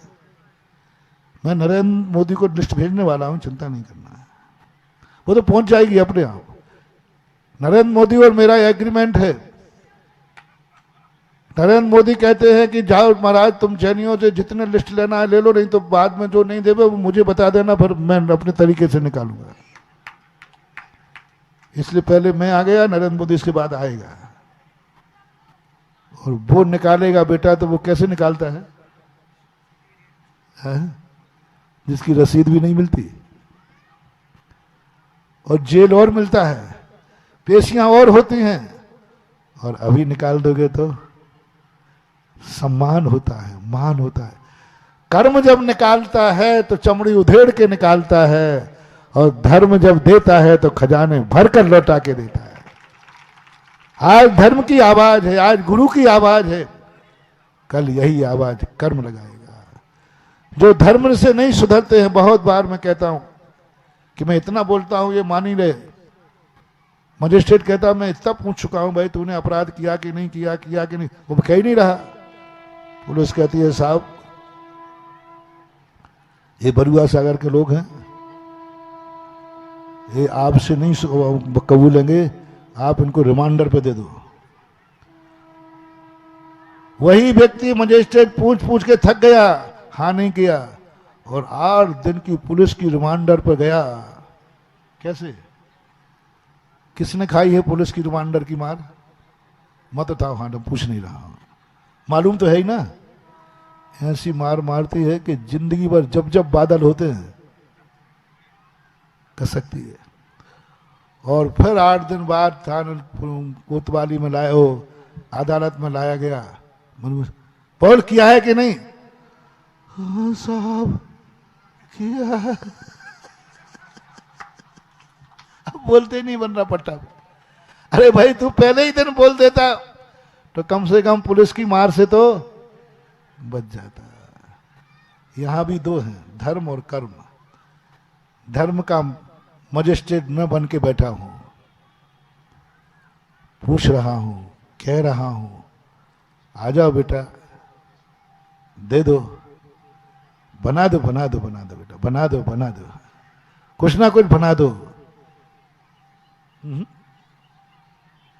मैं नरेंद्र मोदी को लिस्ट भेजने वाला हूं, चिंता नहीं करना है, वो तो पहुंच जाएगी अपने आप। नरेंद्र मोदी और मेरा एग्रीमेंट है। नरेंद्र मोदी कहते हैं कि जाओ महाराज तुम जैनियों से जितने लिस्ट लेना है ले लो, नहीं तो बाद में जो नहीं देवे वो मुझे बता देना, फिर मैं अपने तरीके से निकालूंगा। इसलिए पहले मैं आ गया, नरेंद्र मोदी इसके बाद आएगा। और वो निकालेगा बेटा, तो वो कैसे निकालता है? जिसकी रसीद भी नहीं मिलती, और जेल और मिलता है, पेशियां और होती हैं, और अभी निकाल दोगे तो सम्मान होता है, मान होता है। कर्म जब निकालता है तो चमड़ी उधेड़ के निकालता है, और धर्म जब देता है तो खजाने भरकर लौटा के देता है। आज धर्म की आवाज है, आज गुरु की आवाज है, कल यही आवाज कर्म लगाएगा। जो धर्म से नहीं सुधरते हैं, बहुत बार मैं कहता हूं कि मैं इतना बोलता हूं ये मान ही रहे। मजिस्ट्रेट कहता मैं इतना पूछ चुका हूं भाई तूने अपराध किया कि नहीं किया, किया कि नहीं, वो कह ही नहीं रहा। पुलिस कहती है साहब ये बरुआ सागर के लोग हैं, ये आपसे नहीं कबूलेंगे, आप इनको रिमांडर पे दे दो। वही व्यक्ति मजिस्ट्रेट पूछ पूछ के थक गया, हाँ नहीं किया, और 8 दिन की पुलिस की रिमांडर पर गया। कैसे? किसने खाई है पुलिस की रिमांडर की मार? मत उठाओ, हाँ पूछ नहीं रहा हूं, मालूम तो है ही ना। ऐसी मार मारती है कि जिंदगी भर जब जब बादल होते हैं कर सकती है। और फिर 8 दिन बाद थाना कोतवाली में लाया, हो अदालत में लाया गया। पौल किया है कि नहीं? हाँ साहब किया है। अब बोलते नहीं बन रहा पट्टा। अरे भाई तू पहले ही दिन बोल देता तो कम से कम पुलिस की मार से तो बच जाता। यहां भी 2 हैं, धर्म और कर्म। धर्म का मजिस्ट्रेट मैं बन के बैठा हूं, पूछ रहा हूं, कह रहा हूं, आ जाओ बेटा, दे दो, बना दो, बना दो, बना दो बेटा, बना दो, बना दो, कुछ ना कुछ बना दो।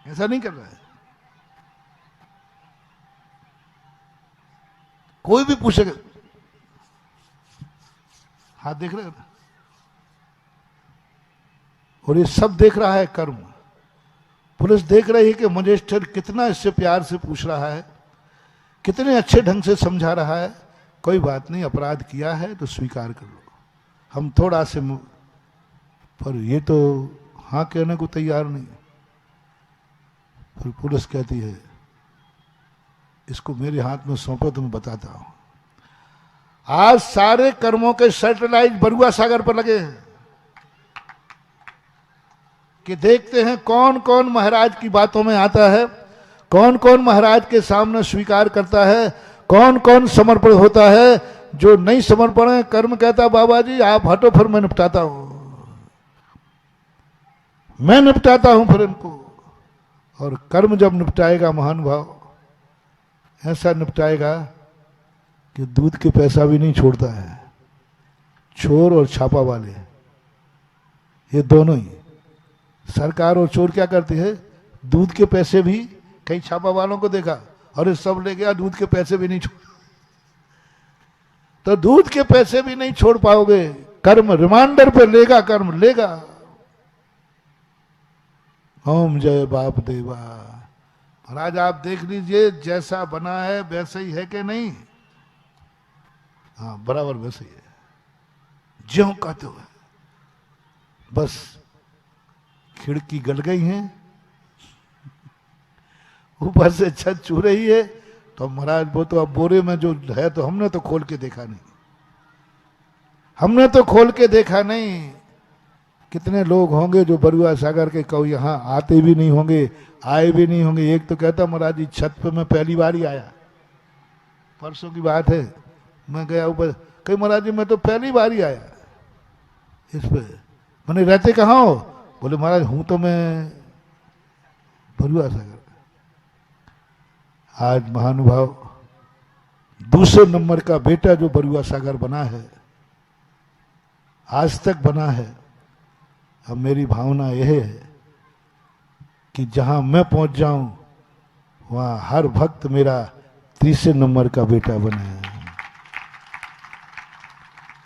ऐसा नहीं कर रहा है। कोई भी पूछेगा, हाथ देख रहे हो ना? और ये सब देख रहा है कर्म। पुलिस देख रही है कि मजिस्ट्रेट कितना इससे प्यार से पूछ रहा है, कितने अच्छे ढंग से समझा रहा है, कोई बात नहीं, अपराध किया है तो स्वीकार कर लो, हम थोड़ा से पर ये तो हाँ कहने को तैयार नहीं। फिर पुलिस कहती है इसको मेरे हाथ में सौंपो तो मैं बताता हूं। आज सारे कर्मों के सैटेलाइट बरुआ सागर पर लगे हैं कि देखते हैं कौन कौन महाराज की बातों में आता है, कौन कौन महाराज के सामने स्वीकार करता है, कौन कौन समर्पण होता है। जो नहीं समर्पण है, कर्म कहता बाबा जी आप हटो, फिर मैं निपटाता हूं, मैं निपटाता हूं फिर इनको। और कर्म जब निपटाएगा महानुभाव, ऐसा निपटाएगा कि दूध के पैसा भी नहीं छोड़ता है। चोर और छापा वाले ये दोनों ही, सरकार और चोर क्या करती है, दूध के पैसे भी, कई छापा वालों को देखा और ये सब ले गया, दूध के पैसे भी नहीं छोड़, तो दूध के पैसे भी नहीं छोड़ पाओगे। कर्म रिमांडर पे लेगा, कर्म लेगा। ओम जय बाप देवा। महाराज आप देख लीजिए जैसा बना है वैसा ही है कि नहीं? हाँ बराबर वैसे ही है, ज्यों का तो है, बस खिड़की गल गई है, ऊपर से छत छू रही है। तो महाराज वो तो अब बोरे में जो है तो हमने तो खोल के देखा नहीं, हमने तो खोल के देखा नहीं। कितने लोग होंगे जो बरुआ सागर के कहो यहाँ आते भी नहीं होंगे, आए भी नहीं होंगे। एक तो कहता महाराज जी छत पे मैं पहली बार ही आया, परसों की बात है, मैं गया ऊपर, कहीं महाराज जी मैं तो पहली बार ही आया इस पे। मैंने रहते कहाँ हो? बोले महाराज हूं तो मैं बरुआ सागर। आज महानुभाव दूसरे नंबर का बेटा जो बरुआ सागर बना है, आज तक बना है। अब मेरी भावना यह है कि जहां मैं पहुंच जाऊं वहां हर भक्त मेरा तीसरे नंबर का बेटा बने,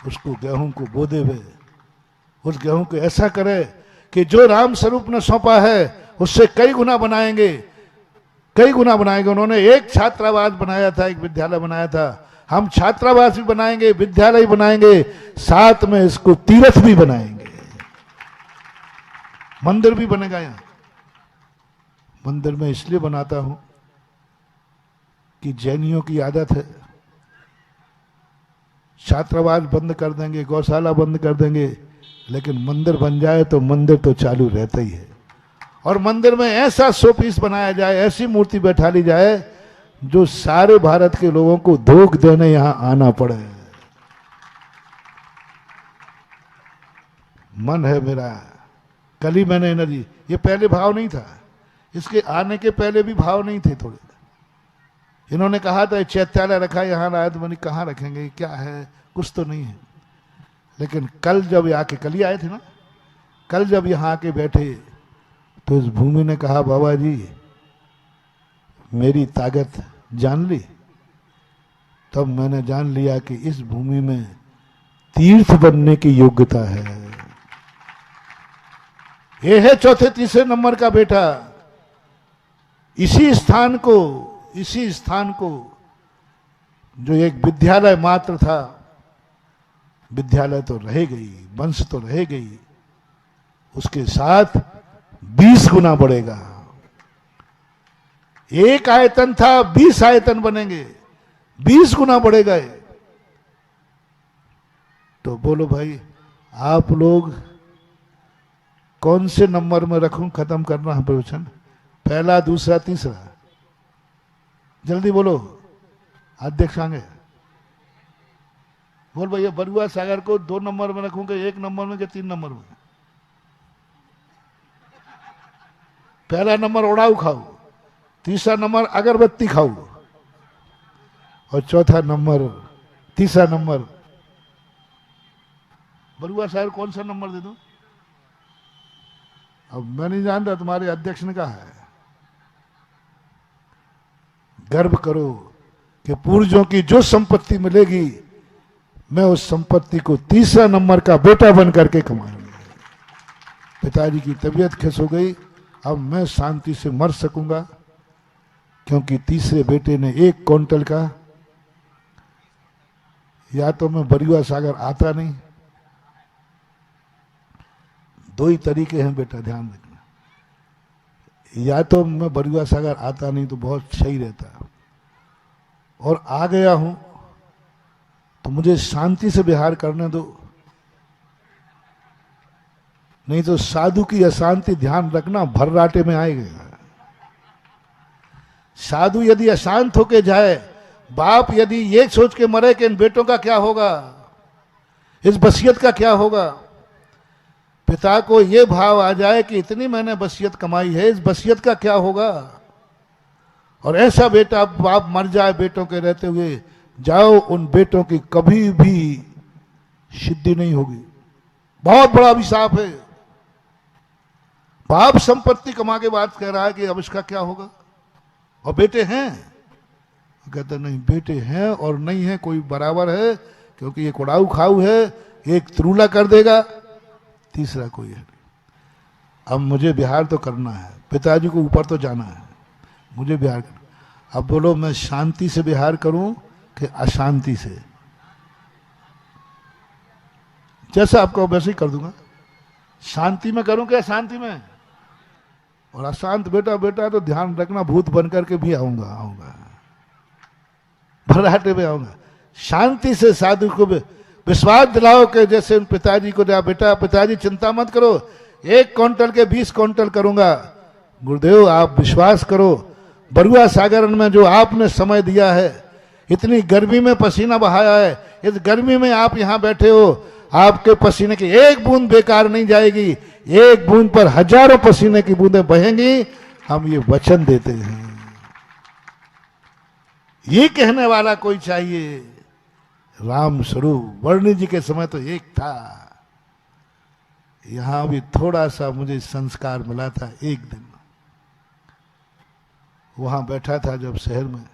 उसको गेहूं को बोदे हुए, उस गेहूं को ऐसा करे कि जो राम स्वरूप ने सौंपा है उससे कई गुना बनाएंगे, कई गुना बनाएंगे। उन्होंने एक छात्रावास बनाया था, एक विद्यालय बनाया था, हम छात्रावास भी बनाएंगे, विद्यालय भी बनाएंगे, साथ में इसको तीर्थ भी बनाएंगे, मंदिर भी बनेगा। यहां मंदिर में इसलिए बनाता हूं कि जैनियों की आदत है, छात्रावास बंद कर देंगे, गौशाला बंद कर देंगे, लेकिन मंदिर बन जाए तो मंदिर तो चालू रहता ही है। और मंदिर में ऐसा शोपीस बनाया जाए, ऐसी मूर्ति बैठा ली जाए जो सारे भारत के लोगों को धोख देने यहां आना पड़े। मन है मेरा। कल ही मैंने एनर्जी, ये पहले भाव नहीं था, इसके आने के पहले भी भाव नहीं थे थोड़े। इन्होंने कहा था चैत्यालय रखा यहां लाया, तो मैंने कहाँ रखेंगे, क्या है, कुछ तो नहीं है। लेकिन कल जब आके, कल ही आए थे ना, कल जब यहाँ आके बैठे तो इस भूमि ने कहा बाबा जी मेरी ताकत जान ली। तब मैंने जान लिया कि इस भूमि में तीर्थ बनने की योग्यता है। ये है चौथे तीसरे नंबर का बेटा। इसी स्थान को जो एक विद्यालय मात्र था, विद्यालय तो रह गई, वंश तो रह गई, उसके साथ 20 गुना बढ़ेगा। एक आयतन था, 20 आयतन बनेंगे, 20 गुना बढ़ेगा ये। तो बोलो भाई आप लोग कौन से नंबर में रखूं? खत्म करना है प्रवचन, पहला, दूसरा, तीसरा, जल्दी बोलो। अध्यक्ष आगे बोल भैया, बरुआ सागर को 2 नंबर में रखूंगा, 1 नंबर में कि 3 नंबर में? पहला नंबर उड़ाऊ खाऊ, तीसरा नंबर अगरबत्ती खाऊ, और चौथा नंबर, तीसरा नंबर बरुआ सागर कौन सा नंबर दे दूं? अब मैं नहीं जानता, तुम्हारे अध्यक्ष ने कहा है। गर्व करो कि पूर्वजों की जो संपत्ति मिलेगी मैं उस संपत्ति को तीसरा नंबर का बेटा बन करके कमाऊंगा। पिताजी की तबीयत खिस हो गई, अब मैं शांति से मर सकूंगा, क्योंकि तीसरे बेटे ने 1 क्विंटल का या तो मैं बरुआ सागर आता नहीं, दो ही तरीके हैं बेटा, ध्यान रखना, या तो मैं बरुआ सागर आता नहीं तो बहुत सही रहता, और आ गया हूं तो मुझे शांति से विहार करने दो, नहीं तो साधु की अशांति ध्यान रखना भर्राटे में आएगा। साधु यदि अशांत होके जाए, बाप यदि ये सोच के मरे कि इन बेटों का क्या होगा, इस वसीयत का क्या होगा, पिता को ये भाव आ जाए कि इतनी मैंने वसीयत कमाई है, इस वसीयत का क्या होगा, और ऐसा बेटा बाप मर जाए बेटों के रहते हुए, जाओ उन बेटों की कभी भी सिद्धि नहीं होगी। बहुत बड़ा अभिशाप है। बाप संपत्ति कमा के बात कह रहा है कि अब इसका क्या होगा, और बेटे हैं, कहते नहीं बेटे हैं और नहीं है कोई बराबर है, क्योंकि ये कुड़ाऊ खाऊ है, एक त्रूला कर देगा, तीसरा कोई है। अब मुझे बिहार तो करना है, पिताजी को ऊपर तो जाना है, मुझे बिहार करना। अब बोलो मैं शांति से बिहार करूं कि अशांति से? जैसा आपको वैसे ही कर दूंगा। शांति में करूं कि अशांति में? और अशांत बेटा बेटा तो ध्यान रखना, भूत बन करके भी आऊंगा, भर्राटे में आऊंगा। शांति से साधु को विश्वास दिलाओ कि जैसे उन पिताजी को, जा बेटा पिताजी चिंता मत करो, 1 क्विंटल के 20 क्विंटल करूंगा, गुरुदेव आप विश्वास करो, बरुआ सागर में जो आपने समय दिया है, इतनी गर्मी में पसीना बहाया है, इस गर्मी में आप यहां बैठे हो, आपके पसीने की एक बूंद बेकार नहीं जाएगी, एक बूंद पर हजारों पसीने की बूंदें बहेंगी, हम ये वचन देते हैं। ये कहने वाला कोई चाहिए। राम स्वरूप वर्णी जी के समय तो एक था, यहां भी थोड़ा सा मुझे संस्कार मिला था। एक दिन वहां बैठा था जब शहर में,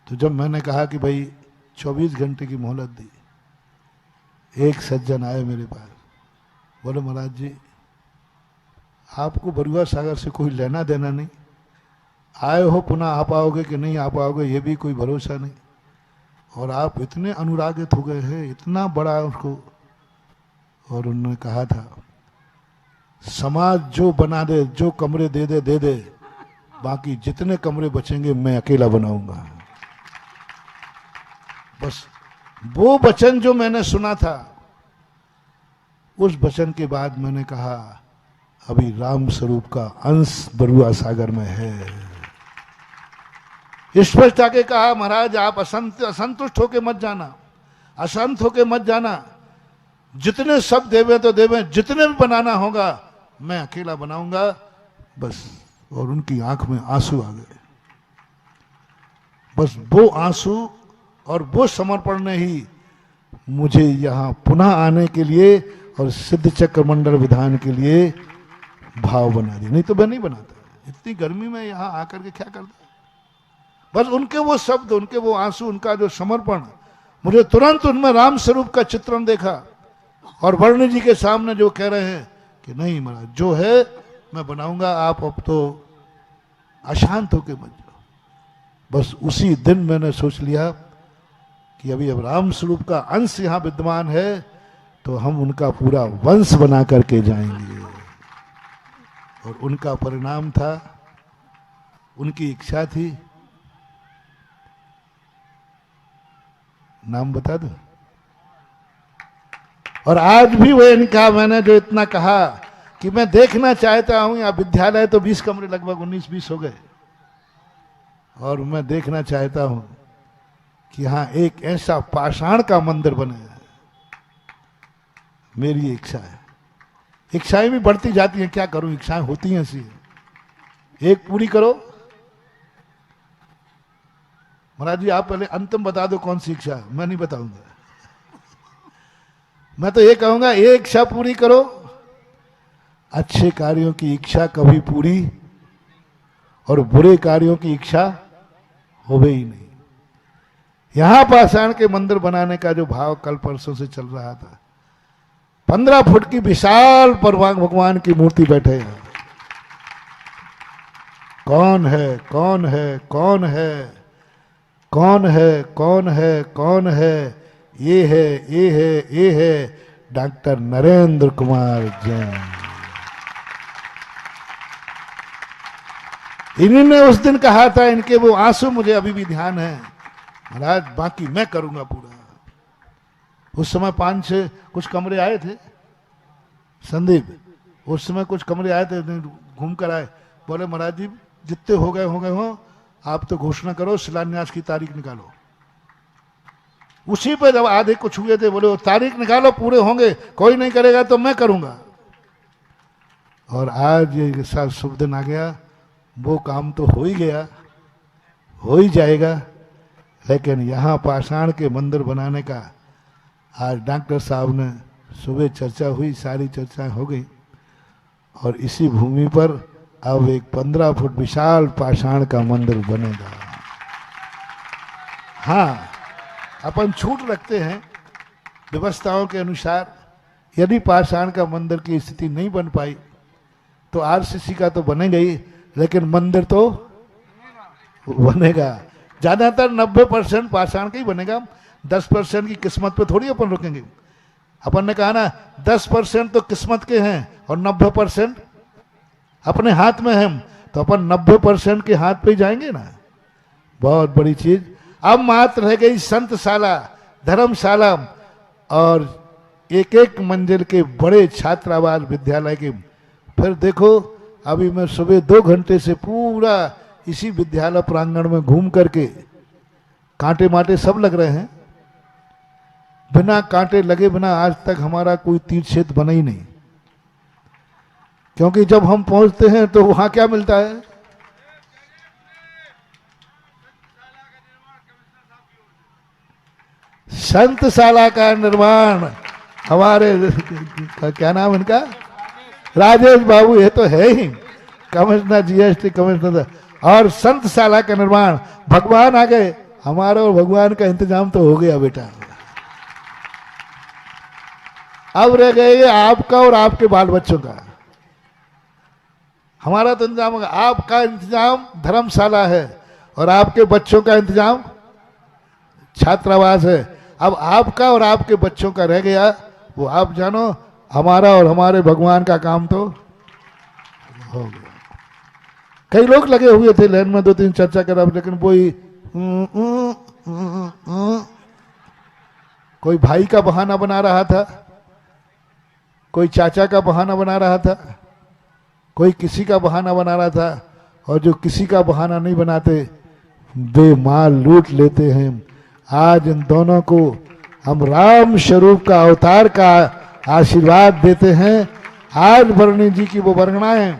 तो जब मैंने कहा कि भाई 24 घंटे की मोहलत दी, एक सज्जन आए मेरे पास, बोले महाराज जी आपको बरुआ सागर से कोई लेना देना नहीं, आए हो पुनः आ पाओगे कि नहीं आ पाओगे ये भी कोई भरोसा नहीं, और आप इतने अनुरागित हो गए हैं, इतना बड़ा उसको। और उन्होंने कहा था समाज जो बना दे, जो कमरे दे दे, बाकी जितने कमरे बचेंगे मैं अकेला बनाऊंगा। बस वो वचन जो मैंने सुना था, उस वचन के बाद मैंने कहा अभी राम स्वरूप का अंश बरुआ सागर में है। स्पष्ट आके कहा महाराज आप असंतुष्ट होके मत जाना, अशांत होके मत जाना, जितने सब देवे तो देवे, जितने भी बनाना होगा मैं अकेला बनाऊंगा। बस, और उनकी आंख में आंसू आ गए। बस वो आंसू और वो समर्पण ने ही मुझे यहाँ पुनः आने के लिए और सिद्ध चक्र मंडल विधान के लिए भाव बना दिया, नहीं तो मैं नहीं बनाता। इतनी गर्मी में यहाँ आकर के क्या करता। बस उनके वो शब्द, उनके वो आंसू, उनका जो समर्पण, मुझे तुरंत उनमें राम स्वरूप का चित्रण देखा। और वर्णी जी के सामने जो कह रहे हैं कि नहीं महाराज जो है मैं बनाऊंगा, आप अब तो अशांत होके मत जाओ। बस उसी दिन मैंने सोच लिया कि अभी अब राम स्वरूप का अंश यहाँ विद्यमान है, तो हम उनका पूरा वंश बना करके जाएंगे। और उनका परिणाम था, उनकी इच्छा थी, नाम बता दो। और आज भी वो इनका, मैंने जो इतना कहा कि मैं देखना चाहता हूं, यहाँ विद्यालय तो 20 कमरे लगभग 19-20 हो गए, और मैं देखना चाहता हूं कि यहाँ एक ऐसा पाषाण का मंदिर बने। मेरी इच्छा है। इच्छाएं भी बढ़ती जाती हैं, क्या करूं, इच्छाएं होती हैं ऐसी। एक पूरी करो। महाराज जी आप पहले अंतिम बता दो कौन सी इच्छा, मैं नहीं बताऊंगा। मैं तो ये कहूंगा एक इच्छा पूरी करो। अच्छे कार्यों की इच्छा कभी पूरी और बुरे कार्यों की इच्छा होवे ही नहीं। यहां पाषाण के मंदिर बनाने का जो भाव कल परसों से चल रहा था, 15 फुट की विशाल भगवान की मूर्ति बैठे हैं। कौन है, कौन है, कौन है, कौन है, कौन है, कौन है, ये है डॉक्टर नरेंद्र कुमार जैन। इन्होंने उस दिन कहा था, इनके वो आंसू मुझे अभी भी ध्यान है, महाराज बाकी मैं करूंगा पूरा। उस समय 5-6 कुछ कमरे आए थे संदीप, उस समय कुछ कमरे आए थे, घूम कर आए, बोले महाराज जी जितने हो गए हो, आप तो घोषणा करो, शिलान्यास की तारीख निकालो। उसी पे जब आधे कुछ हुए थे, बोले वो तारीख निकालो, पूरे होंगे, कोई नहीं करेगा तो मैं करूंगा। और आज ये साथ शुभ दिन आ गया, वो काम तो हो ही गया, हो ही जाएगा। लेकिन यहाँ पाषाण के मंदिर बनाने का आज डॉक्टर साहब ने सुबह चर्चा हुई, सारी चर्चाएं हो गई, और इसी भूमि पर अब एक 15 फुट विशाल पाषाण का मंदिर बनेगा। हाँ, अपन छूट रखते हैं व्यवस्थाओं के अनुसार। यदि पाषाण का मंदिर की स्थिति नहीं बन पाई तो आरसीसी का तो बनेगा ही, लेकिन मंदिर तो बनेगा। ज्यादातर 90% पाषाण का ही बनेगा। 10% की किस्मत पे थोड़ी अपन रुकेंगे। अपन ने कहा ना 10% तो किस्मत के हैं और 90% अपने हाथ में है, तो अपन 90% के हाथ पे ही जाएंगे ना। बहुत बड़ी चीज। अब मात्र रह गई संतशाला, धर्मशाला और एक मंजिल के बड़े छात्रावास विद्यालय के। फिर देखो, अभी मैं सुबह 2 घंटे से पूरा इसी विद्यालय प्रांगण में घूम करके, कांटे माटे सब लग रहे हैं, बिना कांटे लगे बिना आज तक हमारा कोई तीर्थ क्षेत्र बना ही नहीं। क्योंकि जब हम पहुंचते हैं तो वहां क्या मिलता है, संतशाला का निर्माण। हमारे क्या नाम इनका, राजेश बाबू, ये तो है ही कमिश्नर, जीएसटी कमिश्नर। और संतशाला का निर्माण, भगवान आ गए, हमारा और भगवान का इंतजाम तो हो गया बेटा। अब रह गए आपका और आपके बाल बच्चों का। हमारा तो इंतजाम होगा, आपका इंतजाम धर्मशाला है और आपके बच्चों का इंतजाम छात्रावास है। अब आपका और आपके बच्चों का रह गया, वो आप जानो, हमारा और हमारे भगवान का काम तो हो गया। कई लोग लगे हुए थे लाइन में, 2-3 चर्चा करा, लेकिन कोई भाई का बहाना बना रहा था, कोई चाचा का बहाना बना रहा था, कोई किसी का बहाना बना रहा था। और जो किसी का बहाना नहीं बनाते वे माल लूट लेते हैं। आज इन दोनों को हम राम स्वरूप का अवतार का आशीर्वाद देते हैं। आज वर्णी जी की वो वर्णनाएं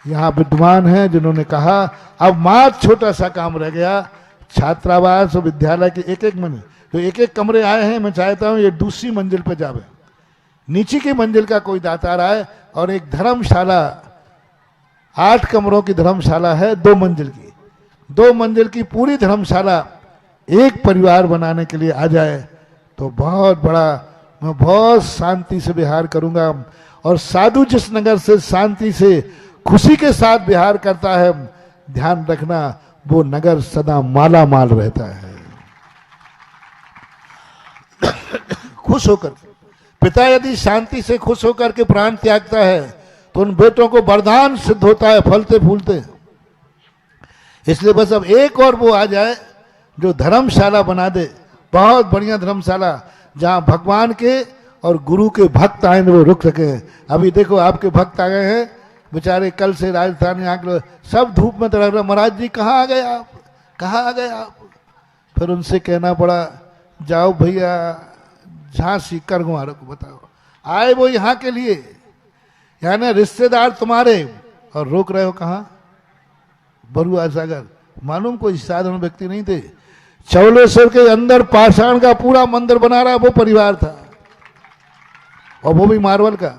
यहाँ विद्वान हैं जिन्होंने कहा अब मात्र छोटा सा काम रह गया, छात्रावास और विद्यालय के एक मंजिल, तो एक कमरे आए हैं, मैं चाहता हूँ ये दूसरी मंजिल पर जावे, नीचे की मंजिल का कोई दातार आए। और एक धर्मशाला, 8 कमरों की धर्मशाला है, 2 मंजिल की, 2 मंजिल की पूरी धर्मशाला एक परिवार बनाने के लिए आ जाए तो बहुत बड़ा, मैं बहुत शांति से विहार करूंगा। और साधु जिस नगर से शांति से खुशी के साथ विहार करता है, ध्यान रखना वो नगर सदा माला माल रहता है। खुश होकर पिता यदि शांति से खुश होकर के प्राण त्यागता है तो उन बेटों को वरदान सिद्ध होता है, फलते फूलते। इसलिए बस अब एक और वो आ जाए जो धर्मशाला बना दे, बहुत बढ़िया धर्मशाला, जहां भगवान के और गुरु के भक्त आए वो रुक सके। अभी देखो आपके भक्त आ गए हैं बेचारे, कल से राजस्थान यहाँ सब धूप में तड़प रहे, महाराज जी कहाँ आ गए आप, कहाँ आ गए आप। फिर उनसे कहना पड़ा जाओ भैया झांसी करगवारों को बताओ, आए वो यहाँ के लिए, यानी रिश्तेदार तुम्हारे, और रोक रहे हो कहाँ, बरुआ सागर। मालूम कोई साधारण व्यक्ति नहीं थे, चौलेश्वर के अंदर पाषाण का पूरा मंदिर बना रहा वो परिवार था, और वो भी मार्बल का।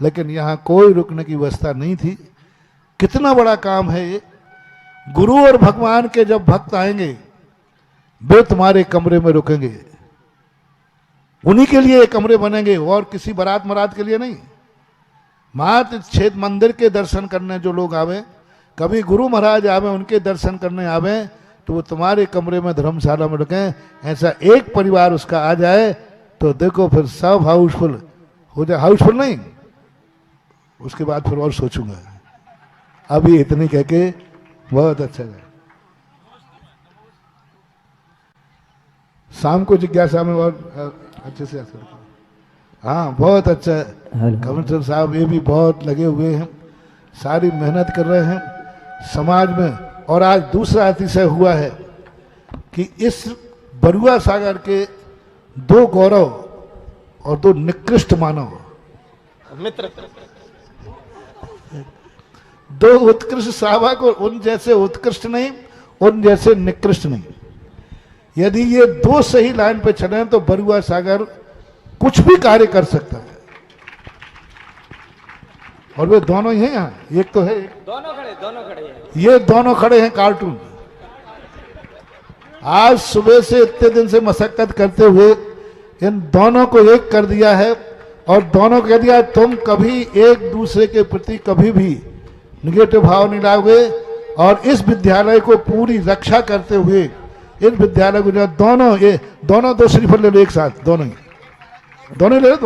लेकिन यहाँ कोई रुकने की व्यवस्था नहीं थी। कितना बड़ा काम है ये। गुरु और भगवान के जब भक्त आएंगे वे तुम्हारे कमरे में रुकेंगे, उन्हीं के लिए कमरे बनेंगे और किसी बारात मरात के लिए नहीं। मात्र क्षेत्र मंदिर के दर्शन करने जो लोग आवे, कभी गुरु महाराज आवे उनके दर्शन करने आवे, तो वो तुम्हारे कमरे में धर्मशाला में रुकें, ऐसा एक परिवार उसका आ जाए तो देखो फिर सब हाउसफुल हो जाए। हाउसफुल नहीं, उसके बाद फिर और सोचूंगा। अभी इतनी कह के बहुत अच्छा है। शाम को जिज्ञासा में बहुत अच्छे से हाँ बहुत अच्छा है। कमिश्नर साहब ये भी बहुत लगे हुए हैं, सारी मेहनत कर रहे हैं समाज में। और आज दूसरा अतिशय हुआ है कि इस बरुआ सागर के 2 गौरव और 2 निकृष्ट मानव मित्र, 2 उत्कृष्ट शाहबाग और उन जैसे उत्कृष्ट नहीं, उन जैसे निकृष्ट नहीं। यदि ये 2 सही लाइन पे चले तो बरुआ सागर कुछ भी कार्य कर सकता है। और वे दोनों ही हैं यहाँ, एक तो है, दोनों खड़े ये दोनों खड़े हैं कार्टून। आज सुबह से इतने दिन से मशक्कत करते हुए इन दोनों को एक कर दिया है और दोनों कह दिया तुम कभी एक दूसरे के प्रति कभी भी निगेटिव भाव नहीं लाओगे। और इस विद्यालय को पूरी रक्षा करते हुए इस विद्यालय को जो दोनों 2 श्रीफल ले लो एक साथ, दोनों ले लो।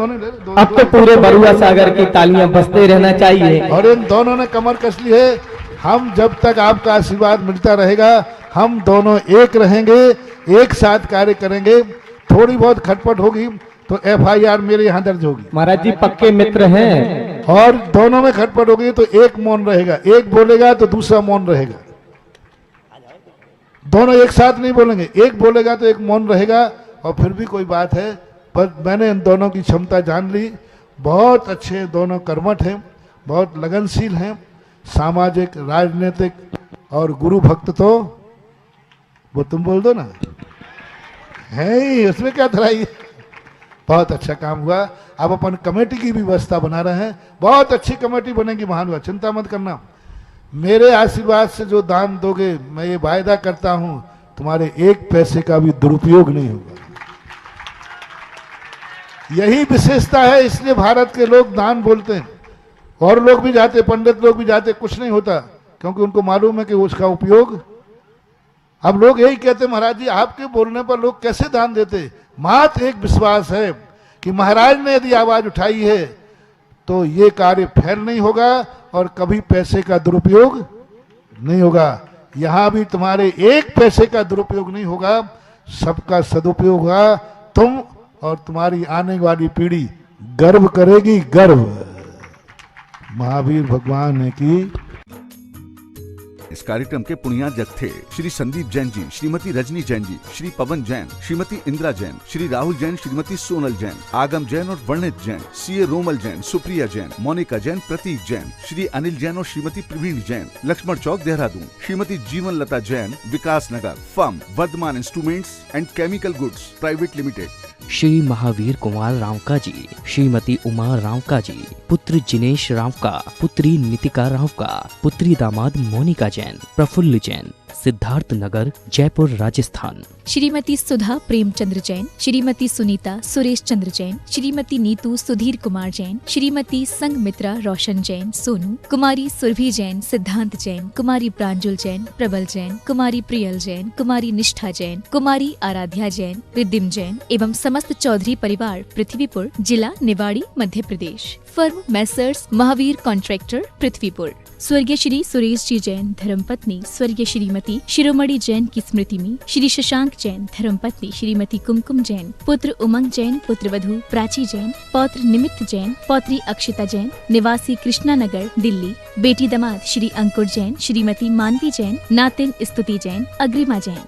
अब तो पूरे बरुआ सागर की तालियां बजते रहना चाहिए। और इन दोनों ने कमर कस ली है। हम जब तक आपका आशीर्वाद मिलता रहेगा हम दोनों एक रहेंगे, एक साथ कार्य करेंगे। थोड़ी बहुत खटपट होगी तो FIR मेरे यहाँ दर्ज होगी। महाराज जी पक्के मित्र हैं। और दोनों में खटपट होगी तो एक मौन रहेगा, एक बोलेगा तो दूसरा मौन रहेगा। दोनों एक साथ नहीं बोलेंगे, एक बोलेगा तो एक मौन रहेगा। और फिर भी कोई बात है, पर मैंने इन दोनों की क्षमता जान ली। बहुत अच्छे दोनों कर्मठ हैं, बहुत लगनशील हैं, सामाजिक राजनीतिक और गुरु भक्त। तो वो तुम बोल दो ना, है ही, उसमें क्या धराई। बहुत अच्छा काम हुआ। अब अपन कमेटी की भी व्यवस्था बना रहे हैं, बहुत अच्छी कमेटी बनेगी महानुभाव, चिंता मत करना। मेरे आशीर्वाद से जो दान दोगे मैं ये वायदा करता हूं तुम्हारे 1 पैसे का भी दुरुपयोग नहीं होगा। यही विशेषता है, इसलिए भारत के लोग दान बोलते हैं। और लोग भी जाते, पंडित लोग भी जाते, कुछ नहीं होता, क्योंकि उनको मालूम है कि उसका उपयोग। अब लोग यही कहते महाराज जी आपके बोलने पर लोग कैसे दान देते। मात्र एक विश्वास है कि महाराज ने यदि आवाज उठाई है तो ये कार्य फैल नहीं होगा और कभी पैसे का दुरुपयोग नहीं होगा। यहां भी तुम्हारे 1 पैसे का दुरुपयोग नहीं होगा, सबका सदुपयोग होगा। तुम और तुम्हारी आने वाली पीढ़ी गर्व करेगी, गर्व। महावीर भगवान की। इस कार्यक्रम के पुण्याजक थे श्री संदीप जैन जी, श्रीमती रजनी जैन जी, श्री पवन जैन, श्रीमती इंदिरा जैन, श्री राहुल जैन, श्रीमती सोनल जैन, आगम जैन और वर्णित जैन, सीए रोमल जैन, सुप्रिया जैन, मोनिका जैन, प्रतीक जैन, श्री अनिल जैन और Shrimati Praveen Jain, Laxman Chowk Dehradun, Shrimati Jeevan Lata Jain, Vikas Nagar, firm Vardhman instruments and chemical goods private limited, Shri Mahavir Kumar Rawka ji, Shrimati Uma Rawka ji, पुत्र जिनेश रावका, पुत्री नितिका रावका, पुत्री दामाद मोनिका जैन, प्रफुल्ल जैन, सिद्धार्थ नगर, जयपुर, राजस्थान। श्रीमती सुधा प्रेमचंद्र जैन, श्रीमती सुनीता सुरेश चंद्र जैन, श्रीमती नीतू सुधीर कुमार जैन, श्रीमती संगमित्रा रोशन जैन सोनू, कुमारी सुरभि जैन, सिद्धांत जैन, कुमारी प्रांजुल जैन, प्रबल जैन, कुमारी प्रियल जैन, कुमारी निष्ठा जैन, कुमारी आराध्या जैन, रिद्धिम जैन एवं समस्त चौधरी परिवार, पृथ्वीपुर, जिला Niwari, Madhya Pradesh. Firm messrs Mahavir contractor, Prithvipur. स्वर्गीय श्री सुरेश जी जैन धर्मपत्नी स्वर्गीय श्रीमती शिरोमणि जैन की स्मृति में श्री शशांक जैन धर्मपत्नी श्रीमती कुमकुम जैन, पुत्र उमंग जैन, पुत्रवधू प्राची जैन, पौत्र निमित्त जैन, पौत्री अक्षिता जैन, निवासी कृष्णा नगर, दिल्ली, बेटी दामाद श्री अंकुर जैन, श्रीमती मानवी जैन, नातिन स्तुति जैन, अग्रिमा जैन।